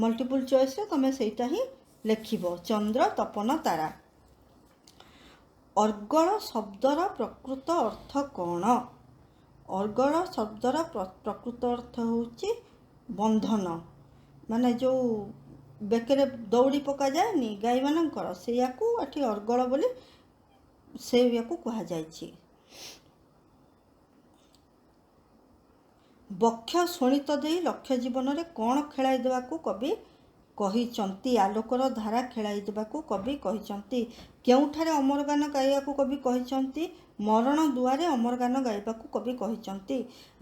ମଲ୍ଟିପୁଲ୍ ଚଏସ୍ରେ, ତୁମେ ସେଇଟା ହିଁ ଲେଖିବ, ଚନ୍ଦ୍ର, ତପନ, ତାରା। ଅର୍ଗଳ ଶବ୍ଦର ପ୍ରକୃତ ଅର୍ଥ କ'ଣ? ଅର୍ଗଳ ଶବ୍ଦର ପ୍ରକୃତ ଅର୍ଥ ହେଉଛି ବନ୍ଧନ, ମାନେ ଯେଉଁ ବେକରେ ଦଉଡ଼ି ପକାଯାଏନି ଗାଈମାନଙ୍କର, ସେଇଆକୁ ଏଠି ଅର୍ଗଳ ବୋଲି ସେଇଆକୁ କୁହାଯାଇଛି। ବକ୍ଷ ଶୋଣିତ ଦେଇ ଲକ୍ଷ୍ୟ ଜୀବନରେ କ'ଣ ଖେଳାଇ ଦେବାକୁ କବି କହିଛନ୍ତି? ଆଲୋକର ଧାରା ଖେଳାଇ ଦେବାକୁ କବି କହିଛନ୍ତି। କେଉଁଠାରେ ଅମର ଗାନ ଗାଇବାକୁ କବି କହିଛନ୍ତି? ମରଣ ଦୁଆରେ ଅମର ଗାନ ଗାଇବାକୁ କବି କହିଛନ୍ତି।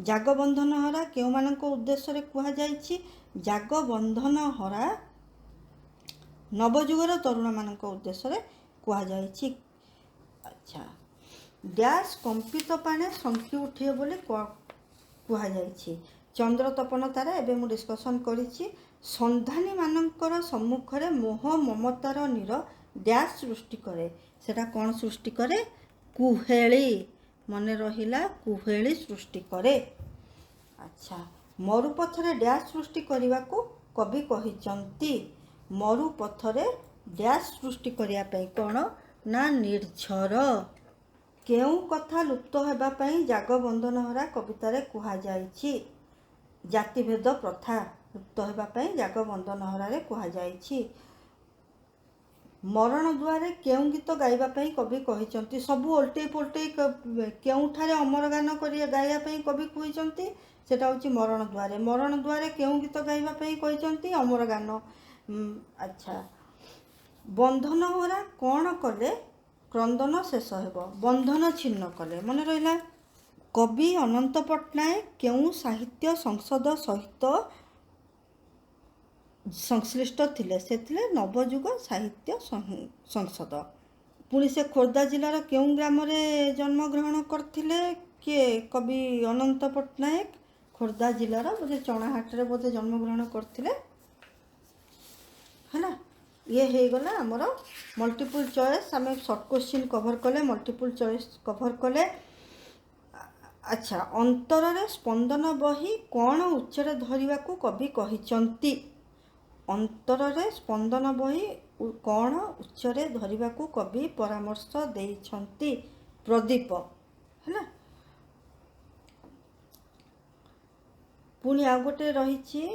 ଜାଗବନ୍ଧନହରା କେଉଁମାନଙ୍କ ଉଦ୍ଦେଶ୍ୟରେ କୁହାଯାଇଛି? ଜାଗବନ୍ଧନହରା ନବଯୁଗର ତରୁଣମାନଙ୍କ ଉଦ୍ଦେଶ୍ୟରେ କୁହାଯାଇଛି। ଆଚ୍ଛା, ଡ୍ୟାସ୍ କମ୍ପିତ ପାଣେ ଶଙ୍କି ଉଠିବେ ବୋଲି କୁହାଯାଇଛି? ଚନ୍ଦ୍ର, ତପନ, ତାରା ଏବେ ମୁଁ ଡିସ୍କସନ୍ କରିଛି। ସନ୍ଧାନୀମାନଙ୍କର ସମ୍ମୁଖରେ ମୋହ ମମତାର ନୀର ଡ୍ୟାସ୍ ସୃଷ୍ଟି କରେ। ସେଟା କ'ଣ ସୃଷ୍ଟି କରେ? କୁହେଳି। ମନେ ରହିଲା, କୁହେଳି ସୃଷ୍ଟି କରେ। ଆଚ୍ଛା, ମରୁପଥରେ ଡ୍ୟାସ୍ ସୃଷ୍ଟି କରିବାକୁ କବି କହିଛନ୍ତି? ମରୁପଥରେ ଡ୍ୟାସ୍ ସୃଷ୍ଟି କରିବା ପାଇଁ କ'ଣ ନା ନିର୍ଝର। କେଉଁ କଥା ଲୁପ୍ତ ହେବା ପାଇଁ ଜାଗବନ୍ଦନହରା କବିତାରେ କୁହାଯାଇଛି? ଜାତିଭେଦ ପ୍ରଥା ଲୁପ୍ତ ହେବା ପାଇଁ ଜାଗବନ୍ଦନହରାରେ କୁହାଯାଇଛି। ମରଣ ଦୁଆରେ କେଉଁ ଗୀତ ଗାଇବା ପାଇଁ କବି କହିଛନ୍ତି? ସବୁ ଓଲଟେଇ ପୋଲଟେଇ କେଉଁଠାରେ ଅମର ଗାନ ଗାଇବା ପାଇଁ କବି କହିଛନ୍ତି? ସେଟା ହେଉଛି ମରଣ ଦୁଆରେ। ମରଣ ଦୁଆରେ କେଉଁ ଗୀତ ଗାଇବା ପାଇଁ କହିଛନ୍ତି? ଅମର ଗାନ। ଆଚ୍ଛା, ବନ୍ଧନହରା କ'ଣ କଲେ କ୍ରନ୍ଦନ ଶେଷ ହେବ? ବନ୍ଧନ ଛିନ୍ନ କଲେ। ମନେ ରହିଲା? କବି ଅନନ୍ତ ପଟ୍ଟନାୟକ କେଉଁ ସାହିତ୍ୟ ସଂସଦ ସହିତ ସଂଶ୍ଳିଷ୍ଟ ଥିଲେ? ସେ ଥିଲେ ନବଯୁଗ ସାହିତ୍ୟ ସଂସଦ। पुणी से खोर्धा जिलार केउं ग्राम जन्म ग्रहण करथिले किए कवि अनंत पट्टनायक खोर्धा जिलार बोधे चणाहाट बोधे जन्म ग्रहण करथिले है ना। ये हो गला आमर मल्टीपल चॉइस आम शॉर्ट क्वेश्चन कवर कले मल्टीपल चॉइस कवर कले। अच्छा अंतर रे स्पंदन बही कौन उच्चरे धरिबा को कवि कहिचंती अंतर रे स्पंदन बही कौन उच्चरे धरिबा को कवि परामर्श देइछंती प्रदीप है ना। पुणी आ गोटे रही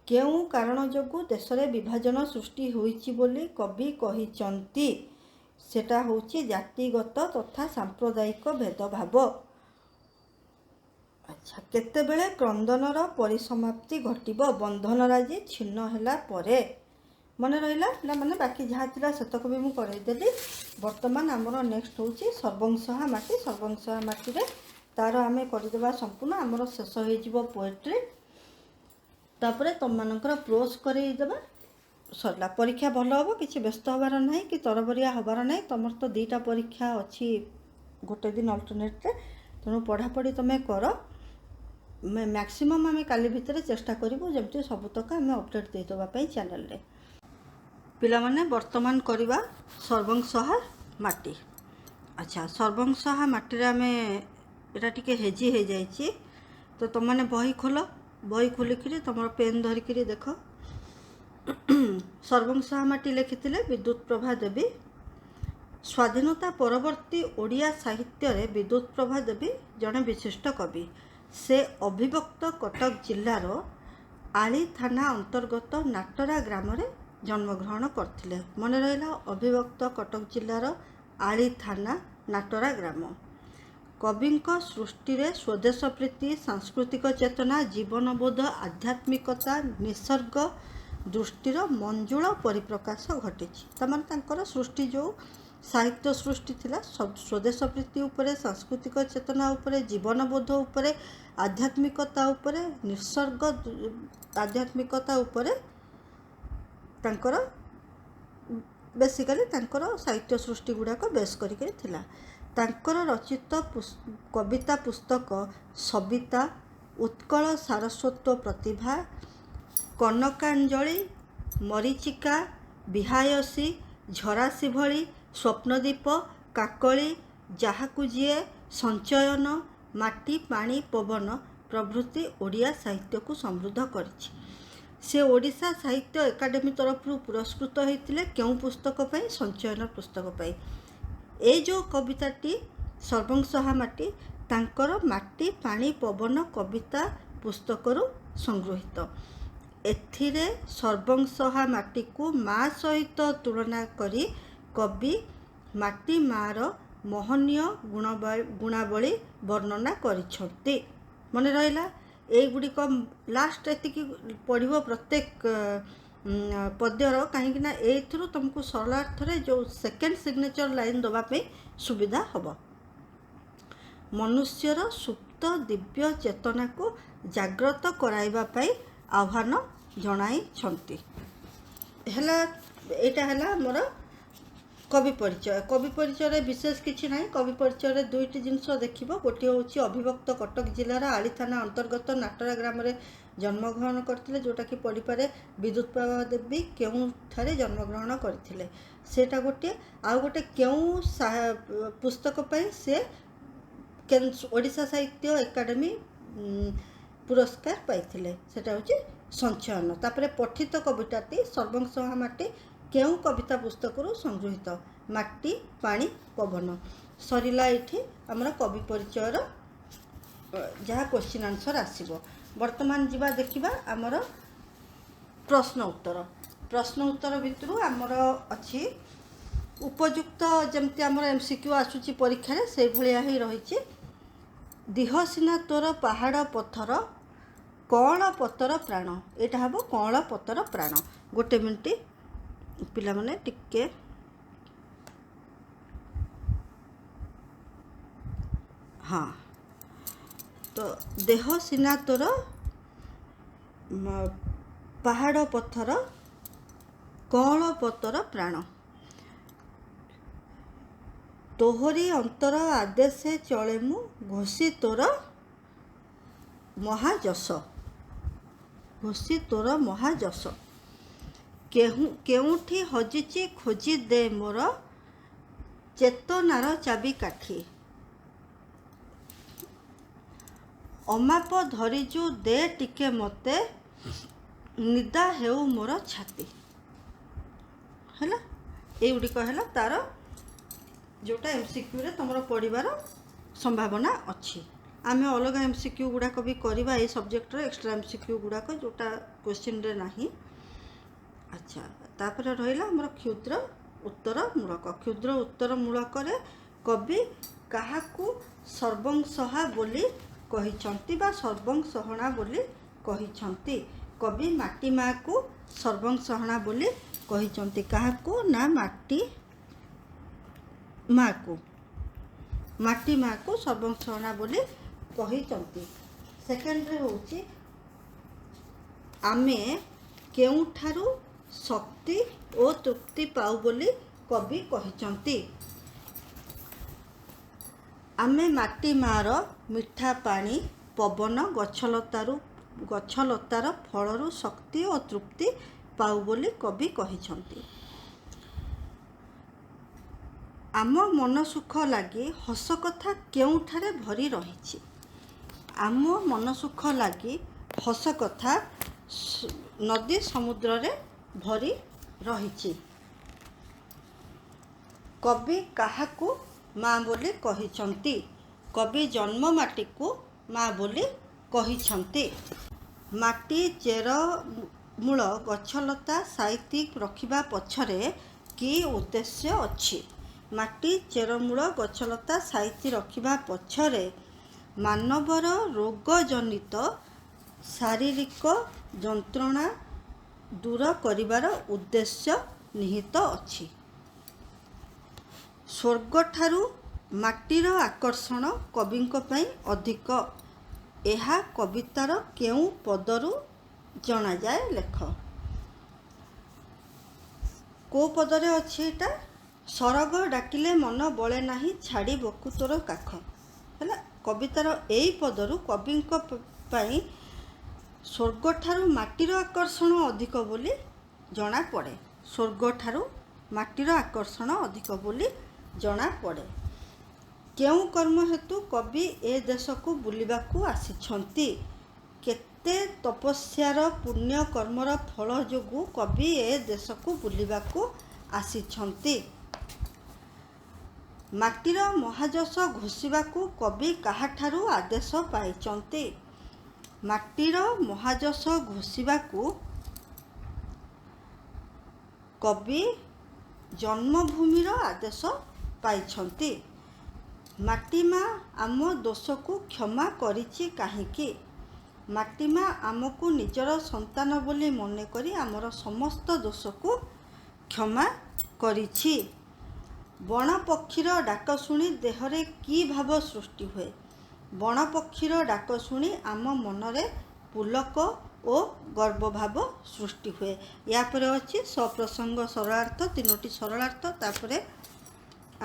केउं कारण जोगु देश रे विभाजन सृष्टि होईची बोली कवि कहिचंती सेटा होची जातिगत तथा सांप्रदायिक भेदभाव। अच्छा केतेबेले क्रंदनर परिसमाप्ति घटिब बंधन राजी छिन्न होला परे मन रहा ना माने बाकी जहाँ थिला सेतक भी मुझे करदेली। बर्तमान आमर नेक्स्ट होची सर्वंशहा माटी सर्वंशहा माटी रे तार आमे करदेबा संपूर्ण आमर शेष हो पोएट्री तापरे तुम मानकर प्रोज करदेबा सरला परीक्षा भल हम कि व्यस्त हबार ना कि तरबरिया हबार ना तुम तो दुईटा परीक्षा अच्छी गोटे दिन अल्टरनेट तेणु पढ़ापढ़ी तुम्हें कर मैक्सिमम आम काली भितर चेष्टा करूँ जमती सबुतक आम अपडेट देदेवाई चैनल रे पिला माने वर्तमान करवा सर्वंशहा माटी। अच्छा सर्वंशहा माटी रे आम एटा टिके हेजी हो जाइए तो तुम मैंने बही खोल बही खोलिक तुम पेन धरिक देख सर्वंशहा माटी लिखिथिले विद्युत प्रभा देवी। स्वाधीनता परवर्ती ओडिया साहित्य रे विद्युत प्रभा देवी जड़े विशिष्ट कवि। से अभिव्यक्त कटक जिलार आली थाना अंतर्गत नाटरा ग्राम रे जन्मग्रहण करथिले। मन रहा अभिव्यक्त कटक जिलार आली थाना नाटरा ग्राम। कविंक सृष्टि रे स्वदेश प्रीति सांस्कृतिक चेतना जीवनबोध आध्यात्मिकता निसर्ग दृष्टिर मंजुल परिप्रकाश घटी। तमाम तांकर सृष्टि जो साहित्य सृष्टि थिला स्वदेश प्रीति उपरे सांस्कृतिक चेतना उपरे जीवनबोध उपरे आध्यात्मिकता उपरे निसर्ग आध्यात्मिकता उपरे तांकर बेसिकली तांकर साहित्य सृष्टि गुड़ाक बेस करिके थिला। तांकर रचित कविता पुस्तक सविता उत्कल सारस्वत प्रतिभा कनकांजलि मरीचिका विहायसी झरासी भली स्वप्नदीप काकली जहाकु जीए संचयन माटी पानी पवन प्रभृति ओडिया साहित्य को समृद्ध करिछि। से ओडिशा साहित्य एकाडेमी तरफ पुरस्कृत होते क्यों पुस्तक पाई संचयन पुस्तक पाई। ए जो कविताटी सर्वंशहा माटी तांकर माटी पानी पवन कविता पुस्तकरू संगृहीत। एथिरे सर्वंशहा माटी को माँ सहित तुलना करी कवि माटी मार मोहनीय गुणावली वर्णना करिछंती। मन रहा एगुड़िक लास्ट एतिकी पढ़िबो प्रत्येक पद्यर कहीं एथुरु तुमको सरलार्थ रे जो सेकेंड सिग्नेचर लाइन दवापे सुविधा हब। मनुष्यर सुप्त दिव्य चेतना को जाग्रत कराइबा पाई आह्वान जणाई छंती। हैला एटा हैला मोर कवि परिचय। कवि परिचय रे विशेष किछि नाही। कवि परिचय रे दुईटी जिनस देखिबो। गोटे होछि अभिव्यक्त कटक जिलार आली थाना अंतर्गत नाटरा ग्राम रे जन्मग्रहण करथिले जोटा कि पढ़ी पारे विद्युत प्रभा देवी केउं ठारे जन्मग्रहण करथिले सेटा गोटे। आ गोटे केउं पुस्तक पई से ओडिशा साहित्य एकाडेमी पुरस्कार पाइथिले सेटा होछि संचयन। तापरे पठित कविताटी सर्वंशहा माटी केउं कविता पुस्तकरू संगृहीत माटी पानी पवन। सरिला एठी हमर कवि परिचयर जहाँ क्वेश्चन आंसर आसीबो। वर्तमान जीवा देखिबा हमर प्रश्न उत्तर। प्रश्न उत्तर भितरु हमर अछि उपयुक्त जमती हमर एमसीक्यू आसुची परीक्षा रे से भलिया ही रहिछि। दिह सिना तोर पहाड़ पत्थर कौन पतर प्राण। एटा हबो कौन पतर प्राण। गोटे मिनिट पिला माने टिके हाँ तो देह सिना तोर पहाड़ पत्थर कौन पतर प्राण। ତୋହରି ଅନ୍ତର ଆଦେଶେ ଚଳେ ମୁଁ ଘୋଷି ତୋର ମହାଯଶ। ଘୋଷି ତୋର ମହାଯଶ। କେଉଁଠି ହଜିଛି ଖୋଜି ଦେ ମୋର ଚେତନାର ଚାବିକାଠି। ଅମାପ ଧରିଛୁ ଦେ ଟିକେ ମୋତେ ନିଦା ହେଉ ମୋର ଛାତି। ହେଲା, ଏଇଗୁଡ଼ିକ ହେଲା ତାର ଯେଉଁଟା MCQରେ ତୁମର ପଡ଼ିବାର ସମ୍ଭାବନା ଅଛି। ଆମେ ଅଲଗା MCQ ଗୁଡ଼ାକ ବି କରିବା ଏଇ ସବଜେକ୍ଟର ଏକ୍ସଟ୍ରା MCQ ଗୁଡ଼ାକ ଯେଉଁଟା କ୍ୱେଶ୍ଚିନ୍ରେ ନାହିଁ। ଆଚ୍ଛା, ତାପରେ ରହିଲା ଆମର କ୍ଷୁଦ୍ର ଉତ୍ତର ମୂଳକ। କ୍ଷୁଦ୍ର ଉତ୍ତର ମୂଳକରେ କବି କାହାକୁ ସର୍ବଂସହା ବୋଲି କହିଛନ୍ତି ବା ସର୍ବଂସହଣା ବୋଲି କହିଛନ୍ତି? କବି ମାଟି ମାଆକୁ ସର୍ବଂସହଣା ବୋଲି କହିଛନ୍ତି। କାହାକୁ ନା ମାଟି ମାଆକୁ ସର୍ବଂସହଣା ବୋଲି କହିଛନ୍ତି। ସେକେଣ୍ଡରେ ହେଉଛି ଆମେ କେଉଁଠାରୁ ଶକ୍ତି ଓ ତୃପ୍ତି ପାଉ ବୋଲି କବି କହିଛନ୍ତି? ଆମେ ମାଟି ମାଆର ମିଠା ପାଣି, ପବନ, ଗଛଲତାର ଫଳରୁ ଶକ୍ତି ଓ ତୃପ୍ତି ପାଉ ବୋଲି କବି କହିଛନ୍ତି। ଆମ ମନ ସୁଖ ଲାଗି ହସ କଥା କେଉଁଠାରେ ଭରି ରହିଛି? ଆମ ମନ ସୁଖ ଲାଗି ହସ କଥା ନଦୀ ସମୁଦ୍ରରେ ଭରି ରହିଛି। କବି କାହାକୁ ମା ବୋଲି କହିଛନ୍ତି? କବି ଜନ୍ମ ମାଟିକୁ ମା ବୋଲି କହିଛନ୍ତି। ମାଟି ଚେରମୂଳ ଗଛଲତା ସାଇତି ରଖିବା ପଛରେ କି ଉଦ୍ଦେଶ୍ୟ ଅଛି? ମାଟି ଚେରମୂଳ ଗଛଲତା ସାଇତି ରଖିବା ପଛରେ ମାନବର ରୋଗଜନିତ ଶାରୀରିକ ଯନ୍ତ୍ରଣା ଦୂର କରିବାର ଉଦ୍ଦେଶ୍ୟ ନିହିତ ଅଛି। ସ୍ୱର୍ଗଠାରୁ ମାଟିର ଆକର୍ଷଣ କବିଙ୍କ ପାଇଁ ଅଧିକ। ଏହା କବିତାର କେଉଁ ପଦରୁ ଜଣାଯାଏ? ଲେଖ। କେଉଁ ପଦରେ ଅଛି ଏଇଟା? ସରଗ ଡାକିଲେ ମନ ବଳେ ନାହିଁ ଛାଡ଼ି ବକୁ ତୋର କାଖ। ହେଲା, କବିତାର ଏଇ ପଦରୁ କବିଙ୍କ ପାଇଁ ସ୍ୱର୍ଗଠାରୁ ମାଟିର ଆକର୍ଷଣ ଅଧିକ ବୋଲି ଜଣାପଡ଼େ। ସ୍ୱର୍ଗଠାରୁ ମାଟିର ଆକର୍ଷଣ ଅଧିକ ବୋଲି ଜଣାପଡ଼େ। କେଉଁ କର୍ମ ହେତୁ କବି ଏ ଦେଶକୁ ବୁଲିବାକୁ ଆସିଛନ୍ତି? କେତେ ତପସ୍ୟାର ପୁଣ୍ୟ କର୍ମର ଫଳ ଯୋଗୁଁ କବି ଏ ଦେଶକୁ ବୁଲିବାକୁ ଆସିଛନ୍ତି? ମାଟିର ମହାଯଶ ଘୋଷିବାକୁ କବି କାହାଠାରୁ ଆଦେଶ ପାଇଛନ୍ତି? ମାଟିର ମହାଯଶ ଘୋଷିବାକୁ କବି ଜନ୍ମଭୂମିର ଆଦେଶ ପାଇଛନ୍ତି। ମାଟି ମା ଆମ ଦୋଷକୁ କ୍ଷମା କରିଛି କାହିଁକି? ମାଟି ମା ଆମକୁ ନିଜର ସନ୍ତାନ ବୋଲି ମନେକରି ଆମର ସମସ୍ତ ଦୋଷକୁ କ୍ଷମା କରିଛି। ବଣ ପକ୍ଷୀର ଡାକ ଶୁଣି ଦେହରେ କି ଭାବ ସୃଷ୍ଟି ହୁଏ? ବଣ ପକ୍ଷୀର ଡାକ ଶୁଣି ଆମ ମନରେ ପୁଲକ ଓ ଗର୍ବଭାବ ସୃଷ୍ଟି ହୁଏ। ୟା ପରେ ଅଛି ସପ୍ରସଙ୍ଗ ସରଳାର୍ଥ, ତିନୋଟି ସରଳାର୍ଥ। ତାପରେ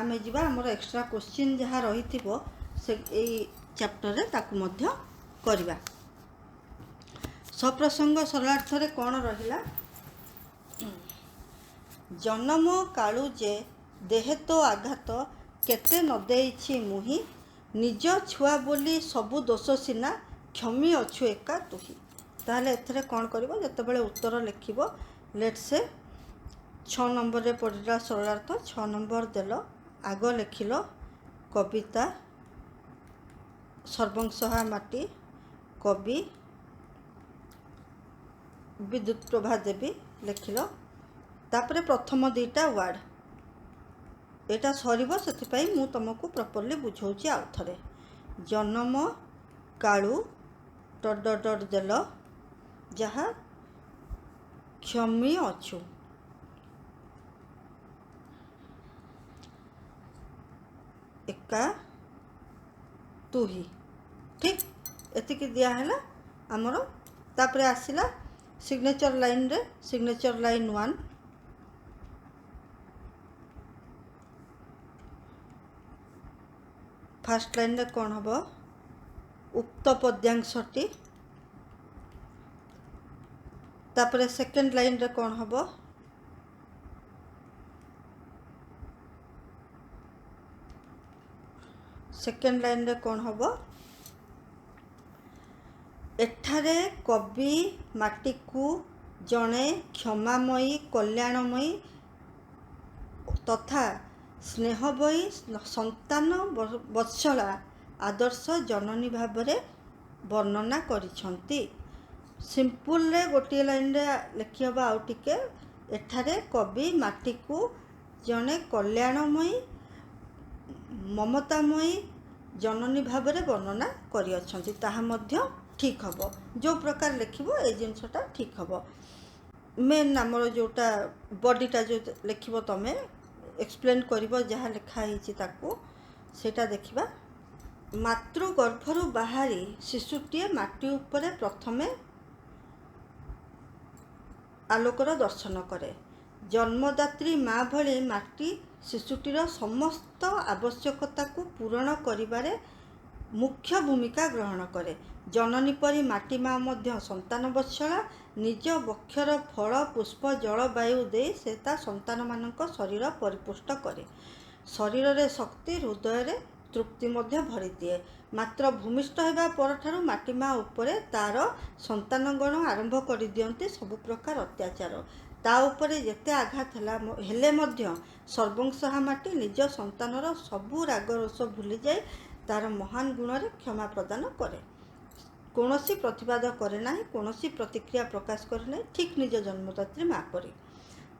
ଆମେ ଯିବା ଆମର ଏକ୍ସଟ୍ରା କ୍ୱେଶ୍ଚିନ୍ ଯାହା ରହିଥିବ ସେ ଏଇ ଚାପ୍ଟରରେ ତାକୁ ମଧ୍ୟ କରିବା। ସପ୍ରସଙ୍ଗ ସରଳାର୍ଥରେ କ'ଣ ରହିଲା? ଜନମ କାଳୁ ଯେ ଦେହେ ତ ଆଘାତ କେତେ ନ ଦେଇଛି ମୁହିଁ ନିଜ ଛୁଆ ବୋଲି ସବୁ ଦୋଷ ସିନା କ୍ଷମି ଅଛୁ ଏକା ତୁହି। ତାହେଲେ ଏଥିରେ କ'ଣ କରିବ? ଯେତେବେଳେ ଉତ୍ତର ଲେଖିବ ଲେଟ୍ସେ 6 ନମ୍ବରରେ ପଡ଼ିଲା ସରଳାର୍ଥ, 6 ନମ୍ବର ଦେଲ, ଆଗ ଲେଖିଲ କବିତା ସର୍ବଂସହା ମାଟି, କବି ବିଦ୍ୟୁତ ପ୍ରଭା ଦେବୀ ଲେଖିଲ। ତାପରେ ପ୍ରଥମ ଦୁଇଟା ୱାର୍ଡ଼ ଏଇଟା ସରିବ, ସେଥିପାଇଁ ମୁଁ ତୁମକୁ ପ୍ରପରଲି ବୁଝାଉଛି ଆଉ ଥରେ। ଜନମ କାଳୁ ... ଦେଲ ଯାହା କ୍ଷମି ଅଛୁ। ଏକା ତୁହି। ଠିକ୍, ଏତିକି ଦିଆହେଲା ଆମର। ତାପରେ ଆସିଲା ସିଗ୍ନେଚର ଲାଇନ୍ରେ, ସିଗ୍ନେଚର ଲାଇନ୍ 1 फास्ट लाइन रे कौन हम उक्त पद्यांशटी तापर सेकेंड लाइन रे कौन हम सेकेंड लाइन रे कौन हम एठारे कवि माटी को जड़े क्षमामयी कल्याणमयी तथा स्नेहमयी संतान वत्सला आदर्श जननी भाव वर्णना करिछंती। सिंपल रे गोटे लाइन रे लिखि हबा आउ टिके एठारे कवि माटी को जड़े कल्याणमयी ममतामयी जननी भाव वर्णना करिअछंती ताहा मध्य ठीक हम जो प्रकार लिखिबो ए जिनसटा ठीक हम मेन आमर जोटा बॉडीटा जो लिखिबो तमे एक्सप्लेन करिबो जहाँ लिखाई ताकू सेटा देखिबा। मातृगर्भरु बाहरी शिशुटीए माटी उपरे प्रथमे आलोकर दर्शन करे। जन्मदात्री माँ भली माटी शिशुटीर समस्त आवश्यकता को पूरण करिबारे मुख्य भूमिका ग्रहण करे। जननी परी माटी माँ मध्य संतान वत्सला निज वक्षर फल पुष्प जलवायु दे से ता संतान मानक शरीर परिपुष्ट करे। शरीर रे शक्ति हृदय रे तृप्ति मध्य भरी दिए। मात्र भूमिष्ठ होगा परठारु माटी माँ उपरे तार संतानगण आरंभ कर दियंती सबु प्रकार अत्याचार। ता उपरे जेते आघात हेले मध्य सर्वंसहा माटी निज संतानर सबु राग रोष भूली जाए तार महान गुण रे क्षमा प्रदान करे। कौनसी प्रतिवाद करे ना कौनसी प्रतिक्रिया प्रकाश करे ना ठीक निज जन्मदात्री माँ परी।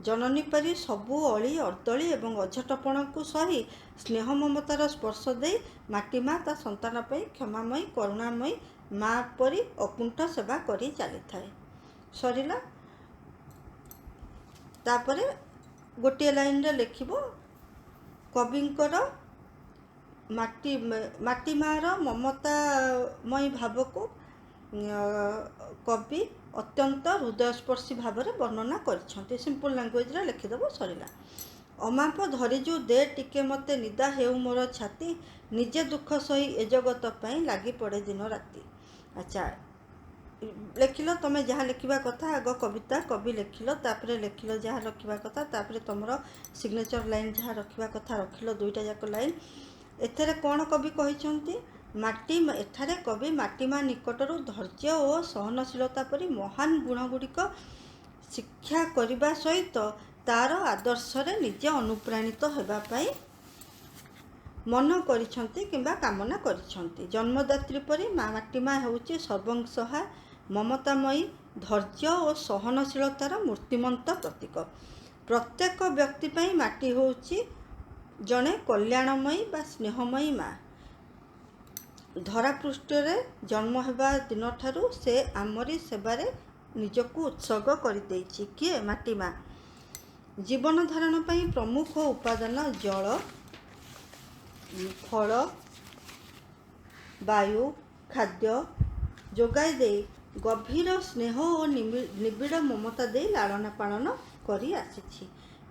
जननी परी सबू अली अर्दली एवं अझटपण को सही स्नेह ममतार स्पर्श दे माटी माँ ता संतान पर क्षमामयी करुणामयी माँ परी अकुंठ सेवा करी चली थाए। सरिला तापरे गोटे लाइन रे लिखिबो कविंकर माटी मार ममतामयी भाव को कवि अत्यंत हृदयस्पर्शी भाव में वर्णना कर सिंपल लैंग्वेज रे लिखिदेव सरिला। अमाप धरीजु दे टिके मते निदा हेउ मोर छाती निजे दुख सही ए जगत पाई लागी पड़े दिन राति। अच्छा लिखिल तुम जहाँ लिखा कथा आग कविता कवि लिखिल तापरे लिखिल जहाँ रखा कथा तापरे तुमर सिग्नेचर लाइन जहाँ रखा कथा रखिल दुईटा जाक लाइन। एथरे कौन कवि कहिछंती माटी एठारे कवि माटी माँ निकटरू धैर्य और सहनशीलता परी महान गुणगुड़िक शिक्षा करने सहित तार आदर्श रे निजे अनुप्राणित होगापाई मन करिछंती किंबा कामना करिछंती। जन्मदात्री परी माटी माँ होउची सर्वंसहा ममतामयी धैर्य और सहनशीलतार मूर्तिमंत प्रतीक। प्रत्येक व्यक्ति पाई माटी होउची जड़े कल्याणमयी बा स्नेहमयी माँ। धरापृष्ठ रे जन्म होगा दिन ठारू से आमरी सेवारे निजको उत्सर्ग कर देइछि किए माटी माँ। जीवन धारण पाई प्रमुख उपादान जल फल वायु खाद्य जोगाई दे गभीर स्नेह और निबिड़ ममता दे लालन पालन करी आसीछि।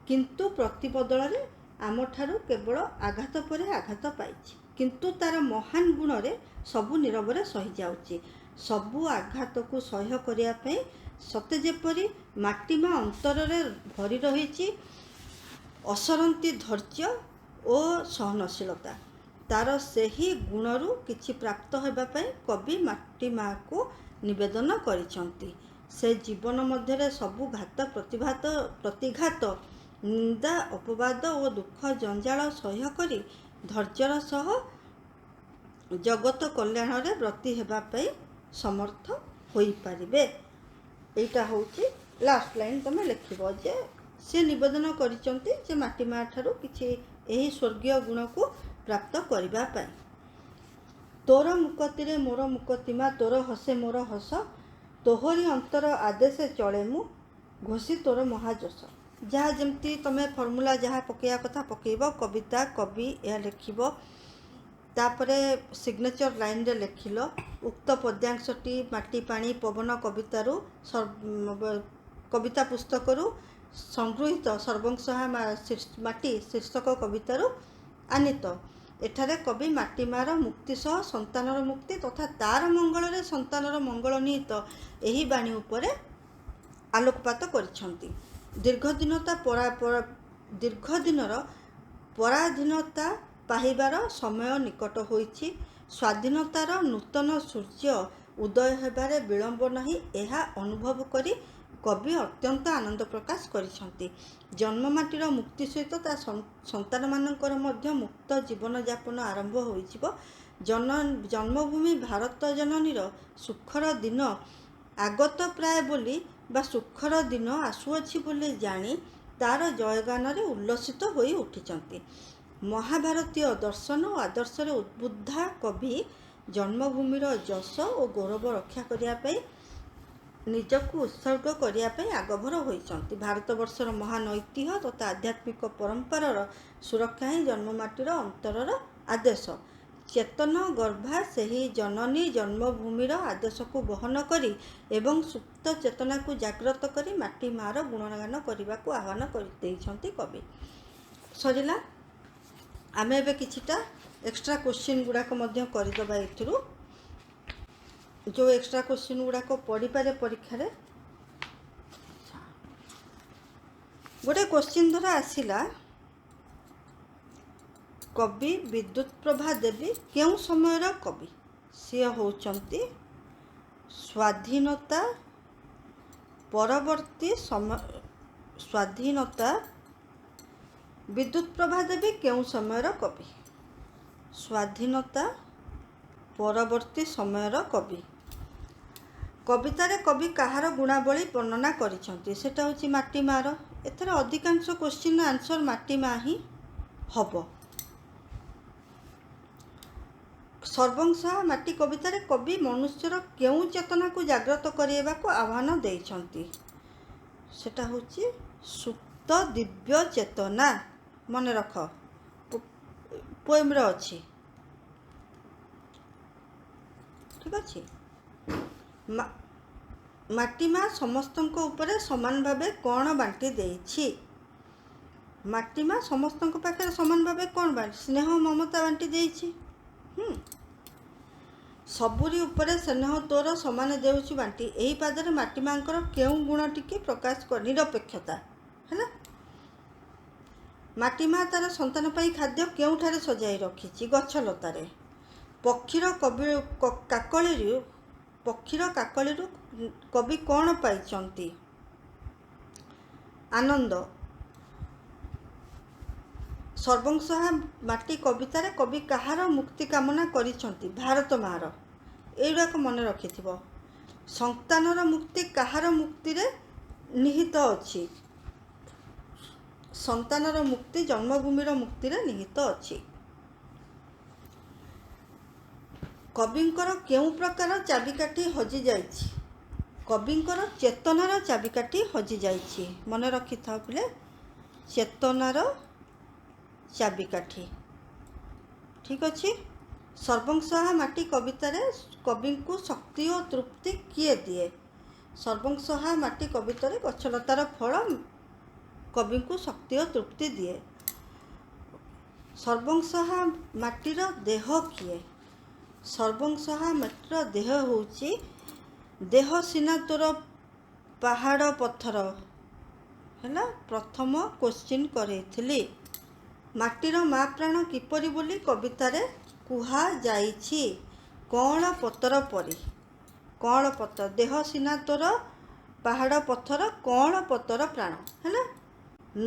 किंतु प्रतिबदल रे आम ठारू केवल आघात पर आघात पाइछि किंतु तार महान गुण रे सबु नीरव सही जाउछि। सबु आघात को सह्य करिया पे सते जेपरी माटी माँ अंतर रे भरी रहिछि असरंती धैर्य और सहनशीलता। तार सही गुणरू किछि प्राप्त होबा पे कवि माटी माँ को निवेदन करिछंती। से जीवन मध्य रे सबु घात प्रतिघात निंदा अपवाद और दुख जंजाल सह्य करी धैर्यर सह जगत कल्याण रे व्रती हेबा पे समर्थ होई पारिबे। एटा होउची लास्ट लाइन तमे लिखिबो जे से निवेदन करिसंती जे माटी माँ ठारू किछि एही स्वर्गीय गुण को प्राप्त करिबा पाई। तोर मुकति रे मोर मुकतिमा तोर हसे मोर हस तोहरी अंतर आदेश चले मु घोषी तोर महाजस। जहाँ जमती तुम फर्मूला जहाँ पकड़ा कथा पकेब कविता कवि यह लिखिब तापरे सिग्नेचर लाइन रे लिखिल उक्त पद्यांशटी माटी पानी पवन कवितारू कविता पुस्तकरू संगृहीत सर्वंसहा माटी शीर्षक कवितारू आनीत। ଏଠାରେ କବି ମାଟି ମାର ମୁକ୍ତି ସହ ସନ୍ତାନର ମୁକ୍ତି ତଥା ତାର ମଙ୍ଗଳରେ ସନ୍ତାନର ମଙ୍ଗଳ ନିହିତ ଏହି ବାଣୀ ଉପରେ ଆଲୋକପାତ କରିଛନ୍ତି। ଦୀର୍ଘଦିନର ପରାଧୀନତା ପାହିବାର ସମୟ ନିକଟ ହୋଇଛି। ସ୍ୱାଧୀନତାର ନୂତନ ସୂର୍ଯ୍ୟ ଉଦୟ ହେବାରେ ବିଳମ୍ବ ନାହିଁ, ଏହା ଅନୁଭବ କରି କବି ଅତ୍ୟନ୍ତ ଆନନ୍ଦ ପ୍ରକାଶ କରିଛନ୍ତି। ଜନ୍ମମାଟିର ମୁକ୍ତି ସହିତ ତା ସନ୍ତାନମାନଙ୍କର ମଧ୍ୟ ମୁକ୍ତ ଜୀବନଯାପନ ଆରମ୍ଭ ହୋଇଯିବ। ଜନ୍ମଭୂମି ଭାରତ ଜନନୀର ସୁଖର ଦିନ ଆଗତ ପ୍ରାୟ ବୋଲି ବା ସୁଖର ଦିନ ଆସୁଅଛି ବୋଲି ଜାଣି ତାର ଜୟଗାନରେ ଉଲ୍ଲସିତ ହୋଇ ଉଠିଛନ୍ତି। ମହାଭାରତୀୟ ଦର୍ଶନ ଓ ଆଦର୍ଶରେ ଉଦ୍ବୁଦ୍ଧା କବି ଜନ୍ମଭୂମିର ଯଶ ଓ ଗୌରବ ରକ୍ଷା କରିବା ପାଇଁ ନିଜକୁ ଉତ୍ସର୍ଗ କରିବା ପାଇଁ ଆଗଭର ହୋଇଛନ୍ତି। ଭାରତବର୍ଷର ମହାନ ଐତିହ୍ୟ ତଥା ଆଧ୍ୟାତ୍ମିକ ପରମ୍ପରାର ସୁରକ୍ଷା ହିଁ ଜନ୍ମମାଟିର ଅନ୍ତରର ଆଦେଶ। ଚେତନ ଗର୍ଭା ସେହି ଜନନୀ ଜନ୍ମଭୂମିର ଆଦେଶକୁ ବହନ କରି ଏବଂ ସୁପ୍ତ ଚେତନାକୁ ଜାଗ୍ରତ କରି ମାଟି ମାର ଗୁଣଗାନ କରିବାକୁ ଆହ୍ୱାନ ଦେଇଛନ୍ତି କବି। ସରିଲା। ଆମେ ଏବେ କିଛିଟା ଏକ୍ସଟ୍ରା କୋଶ୍ଚିନ୍ ଗୁଡ଼ାକ ମଧ୍ୟ କରିଦେବା। ଏଥିରୁ ଯେଉଁ ଏକ୍ସଟ୍ରା କୋଶ୍ଚିନ୍ ଗୁଡ଼ାକ ପଡ଼ିପାରେ ପରୀକ୍ଷାରେ, ଗୋଟେ କୋଶ୍ଚିନ୍ ଧର ଆସିଲା, କବି ବିଦ୍ୟୁତ୍ପ୍ରଭା ଦେବୀ କେଉଁ ସମୟର କବି? ସିଏ ହେଉଛନ୍ତି ସ୍ୱାଧୀନତା ପରବର୍ତ୍ତୀ ବିଦ୍ୟୁତ୍ପ୍ରଭା ଦେବୀ କେଉଁ ସମୟର କବି? ସ୍ୱାଧୀନତା ପରବର୍ତ୍ତୀ ସମୟର କବି। କବିତାରେ କବି କାହାର ଗୁଣାବଳୀ ବର୍ଣ୍ଣନା କରିଛନ୍ତି? ସେଟା ହେଉଛି ମାଟି ମାର। ଏଥିରେ ଅଧିକାଂଶ କୋଶ୍ଚିନ୍ର ଆନ୍ସର୍ ମାଟି ମା ହିଁ ହେବ। ସର୍ବଂସହା ମାଟି କବିତାରେ କବି ମନୁଷ୍ୟର କେଉଁ ଚେତନାକୁ ଜାଗ୍ରତ କରାଇବାକୁ ଆହ୍ୱାନ ଦେଇଛନ୍ତି? ସେଟା ହେଉଛି ସୁପ୍ତ ଦିବ୍ୟ ଚେତନା। ମନେ ରଖ, ପୋଏମ୍ରେ ଅଛି। ଠିକ୍ ଅଛି। ମାଟି ମା ସମସ୍ତଙ୍କ ଉପରେ ସମାନ ଭାବେ କ'ଣ ବାଣ୍ଟି ଦେଇଛି? ମାଟି ମା ସମସ୍ତଙ୍କ ପାଖରେ ସମାନ ଭାବେ କ'ଣ ବାଣ୍ଟି? ସ୍ନେହ ମମତା ବାଣ୍ଟି ଦେଇଛି। ସବୁରି ଉପରେ ସ୍ନେହ ତୋର ସମାନ ଦେଉଛି ବାଣ୍ଟି। ଏହି ପାଦରେ ମାଟି ମାଙ୍କର କେଉଁ ଗୁଣଟିକି ପ୍ରକାଶ କରି? ନିରପେକ୍ଷତା। ହେଲା। ମାଟି ମା ତାର ସନ୍ତାନ ପାଇଁ ଖାଦ୍ୟ କେଉଁଠାରେ ସଜାଇ ରଖିଛି? ଗଛଲତାରେ। ପକ୍ଷୀର କାକଳିରୁ କବି କ'ଣ ପାଇଛନ୍ତି? ଆନନ୍ଦ। ସର୍ବଂସହା ମାଟି କବିତାରେ କବି କାହାର ମୁକ୍ତି କାମନା କରିଛନ୍ତି? ଭାରତ ମାର। ଏଇଗୁଡ଼ାକ ମନେ ରଖିଥିବ। ସନ୍ତାନର ମୁକ୍ତି କାହାର ମୁକ୍ତିରେ ନିହିତ ଅଛି? ସନ୍ତାନର ମୁକ୍ତି ଜନ୍ମଭୂମିର ମୁକ୍ତିରେ ନିହିତ ଅଛି। କବିଙ୍କର କେଉଁ ପ୍ରକାର ଚାବିକାଠି ହଜିଯାଇଛି? କବିଙ୍କର ଚେତନାର ଚାବିକାଠି ହଜିଯାଇଛି। ମନେ ରଖିଥାଅ ପିଲେ, ଚେତନାର ଚାବିକାଠି। ଠିକ୍ ଅଛି। ସର୍ବଂସହା ମାଟି କବିତାରେ କବିଙ୍କୁ ଶକ୍ତି ଓ ତୃପ୍ତି କିଏ ଦିଏ? ସର୍ବଂସହା ମାଟି କବିତାରେ ଗଛଲତାର ଫଳ କବିଙ୍କୁ ଶକ୍ତି ଓ ତୃପ୍ତି ଦିଏ। ସର୍ବଂସହା ମାଟିର ଦେହ କିଏ? ସର୍ବଂସହା ମାଟିର ଦେହ ହେଉଛି ଦେହ ସିନା ତୋର ପାହାଡ଼ ପଥର। ହେଲା, ପ୍ରଥମ କୋଶ୍ଚିନ୍ କରେଇଥିଲି। ମାଟିର ମା ପ୍ରାଣ କିପରି ବୋଲି କବିତାରେ କୁହାଯାଇଛି? କଅଁଳ ପତର ପରି। କଅଁଳ ପତର। ଦେହ ସିନା ତୋର ପାହାଡ଼ ପଥର, କଅଁଳ ପତର ପ୍ରାଣ। ହେଲା।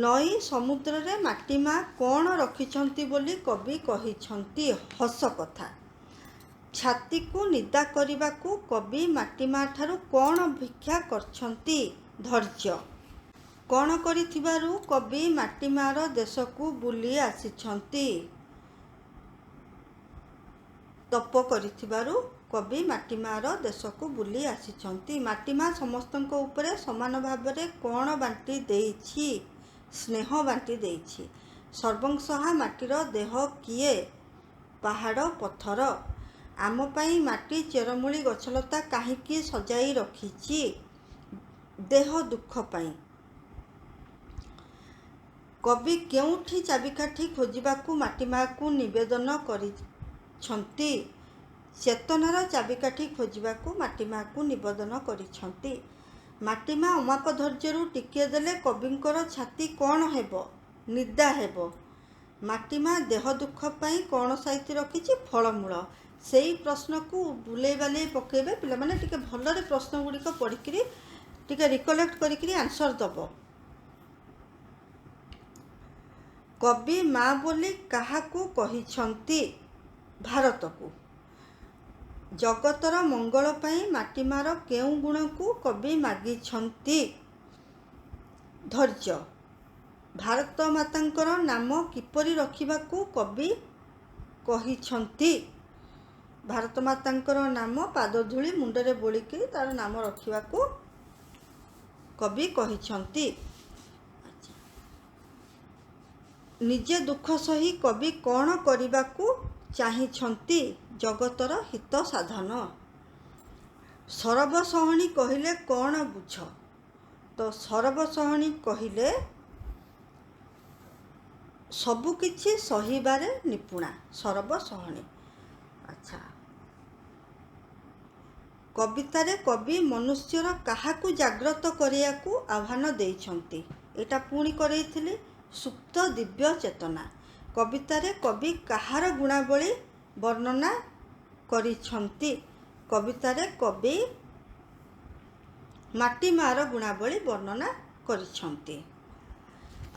ନଈ ସମୁଦ୍ରରେ ମାଟି ମା କ'ଣ ରଖିଛନ୍ତି ବୋଲି କବି କହିଛନ୍ତି? ହସ କଥା। ଛାତିକୁ ନିଦା କରିବାକୁ କବି ମାଟି ମା ଠାରୁ କ'ଣ ଭିକ୍ଷା କରିଛନ୍ତି? ଧୈର୍ଯ୍ୟ। କ'ଣ କରିଥିବାରୁ କବି ମାଟି ମାର ଦେଶକୁ ବୁଲି ଆସିଛନ୍ତି? ତପ କରିଥିବାରୁ କବି ମାଟି ମାର ଦେଶକୁ ବୁଲି ଆସିଛନ୍ତି। ମାଟି ମା ସମସ୍ତଙ୍କ ଉପରେ ସମାନ ଭାବରେ କ'ଣ ବାଣ୍ଟି ଦେଇଛି? ସ୍ନେହ ବାଣ୍ଟି ଦେଇଛି। ସର୍ବଂସହା ମାଟିର ଦେହ କିଏ? ପାହାଡ଼ ପଥର। ଆମ ପାଇଁ ମାଟି ଚେରମୂଳି ଗଛଲତା କାହିଁକି ସଜାଇ ରଖିଛି? ଦେହ ଦୁଃଖ ପାଇଁ। कवि केउठी चाबिकाठी खोजिबाकू माटीमाकू निवेदन करिछंती। चेतनार चाबिकाठी खोजिबाकू माटीमाकू निवेदन करिछंती। माटीमा अमाप धैर्यरू टिके देले कविंकर छाती कौन हेबो? निदा हेबो। माटीमा देह दुख पाई कौन साइती रखिछि? फलमूल। सेई प्रश्न को बुले बाले पकेबे पिला माने टिके भलरे प्रश्न गुड़िक पढ़िकरी टिके रिकलेक्ट करिकरी आंसर दबो। कवि माँ बोली काहाकू कहिछंती? भारतकू। जगतर मंगल पाई माटीमार केउ गुण को कवि मागिछंती? धैर्य। भारत मातांकर नाम किपरि रखिबाकू कवि कहिछंती? भारत मातांकर नाम पादधूली मुंडरे बोलिकी तार नाम रखिबाकू कवि कहिछंती। निजे दुख सही कवि कौन करिबाकू चाहिछंती? जगतर हित साधन। सरबसहनी कहिले कौन बुझ? तो सरबसहनी कहिले सबुकिछि सहिबारे निपुणा। सरबसहनी। अच्छा, कवितारे कवि मनुष्यर काहाकू जाग्रत करियाकू आह्वान देइछंती? एटा पुणी करैथिली सुप्त दिव्य चेतना। कवितारे कवि काहार गुणावली वर्णना करिछंती? कवितारे कवि माटीमार गुणावली वर्णना करिछंती।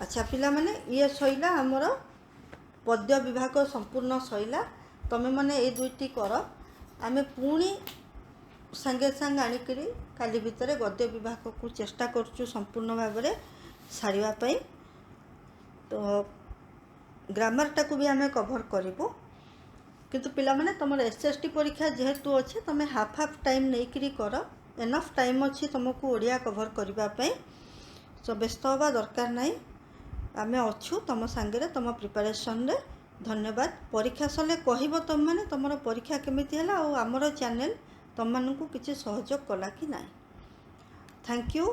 अच्छा पिला माने ये सैला हमर पद्य विभाग संपूर्ण सैला। तमे माने ए दुईटी कर। आमे पुणी संगे संग आनिकरी काली भितरे गद्य विभाग को चेष्टा करछु संपूर्ण भाव में सारिबा पई। तो ग्रामरटा को भी आमे कवर करिबो। किंतु पिला माने तमर एसएसटी परीक्षा जेहेतु अच्छे तमे हाफ हाफ टाइम नहींकरी कर। एनफ टाइम अच्छी तुमको ओडिया कवर करबा पई। सो व्यस्त हवा दरकार नहीं। आमे अच्छु तुम सांगे तुम प्रिपरेशन रे। धन्यवाद। परीक्षा सले कहब तुम मैंने तुम परीक्षा केमिति हला और आमर चैनल तुम मानू किसी सहयोग कला कि ना। Thank you.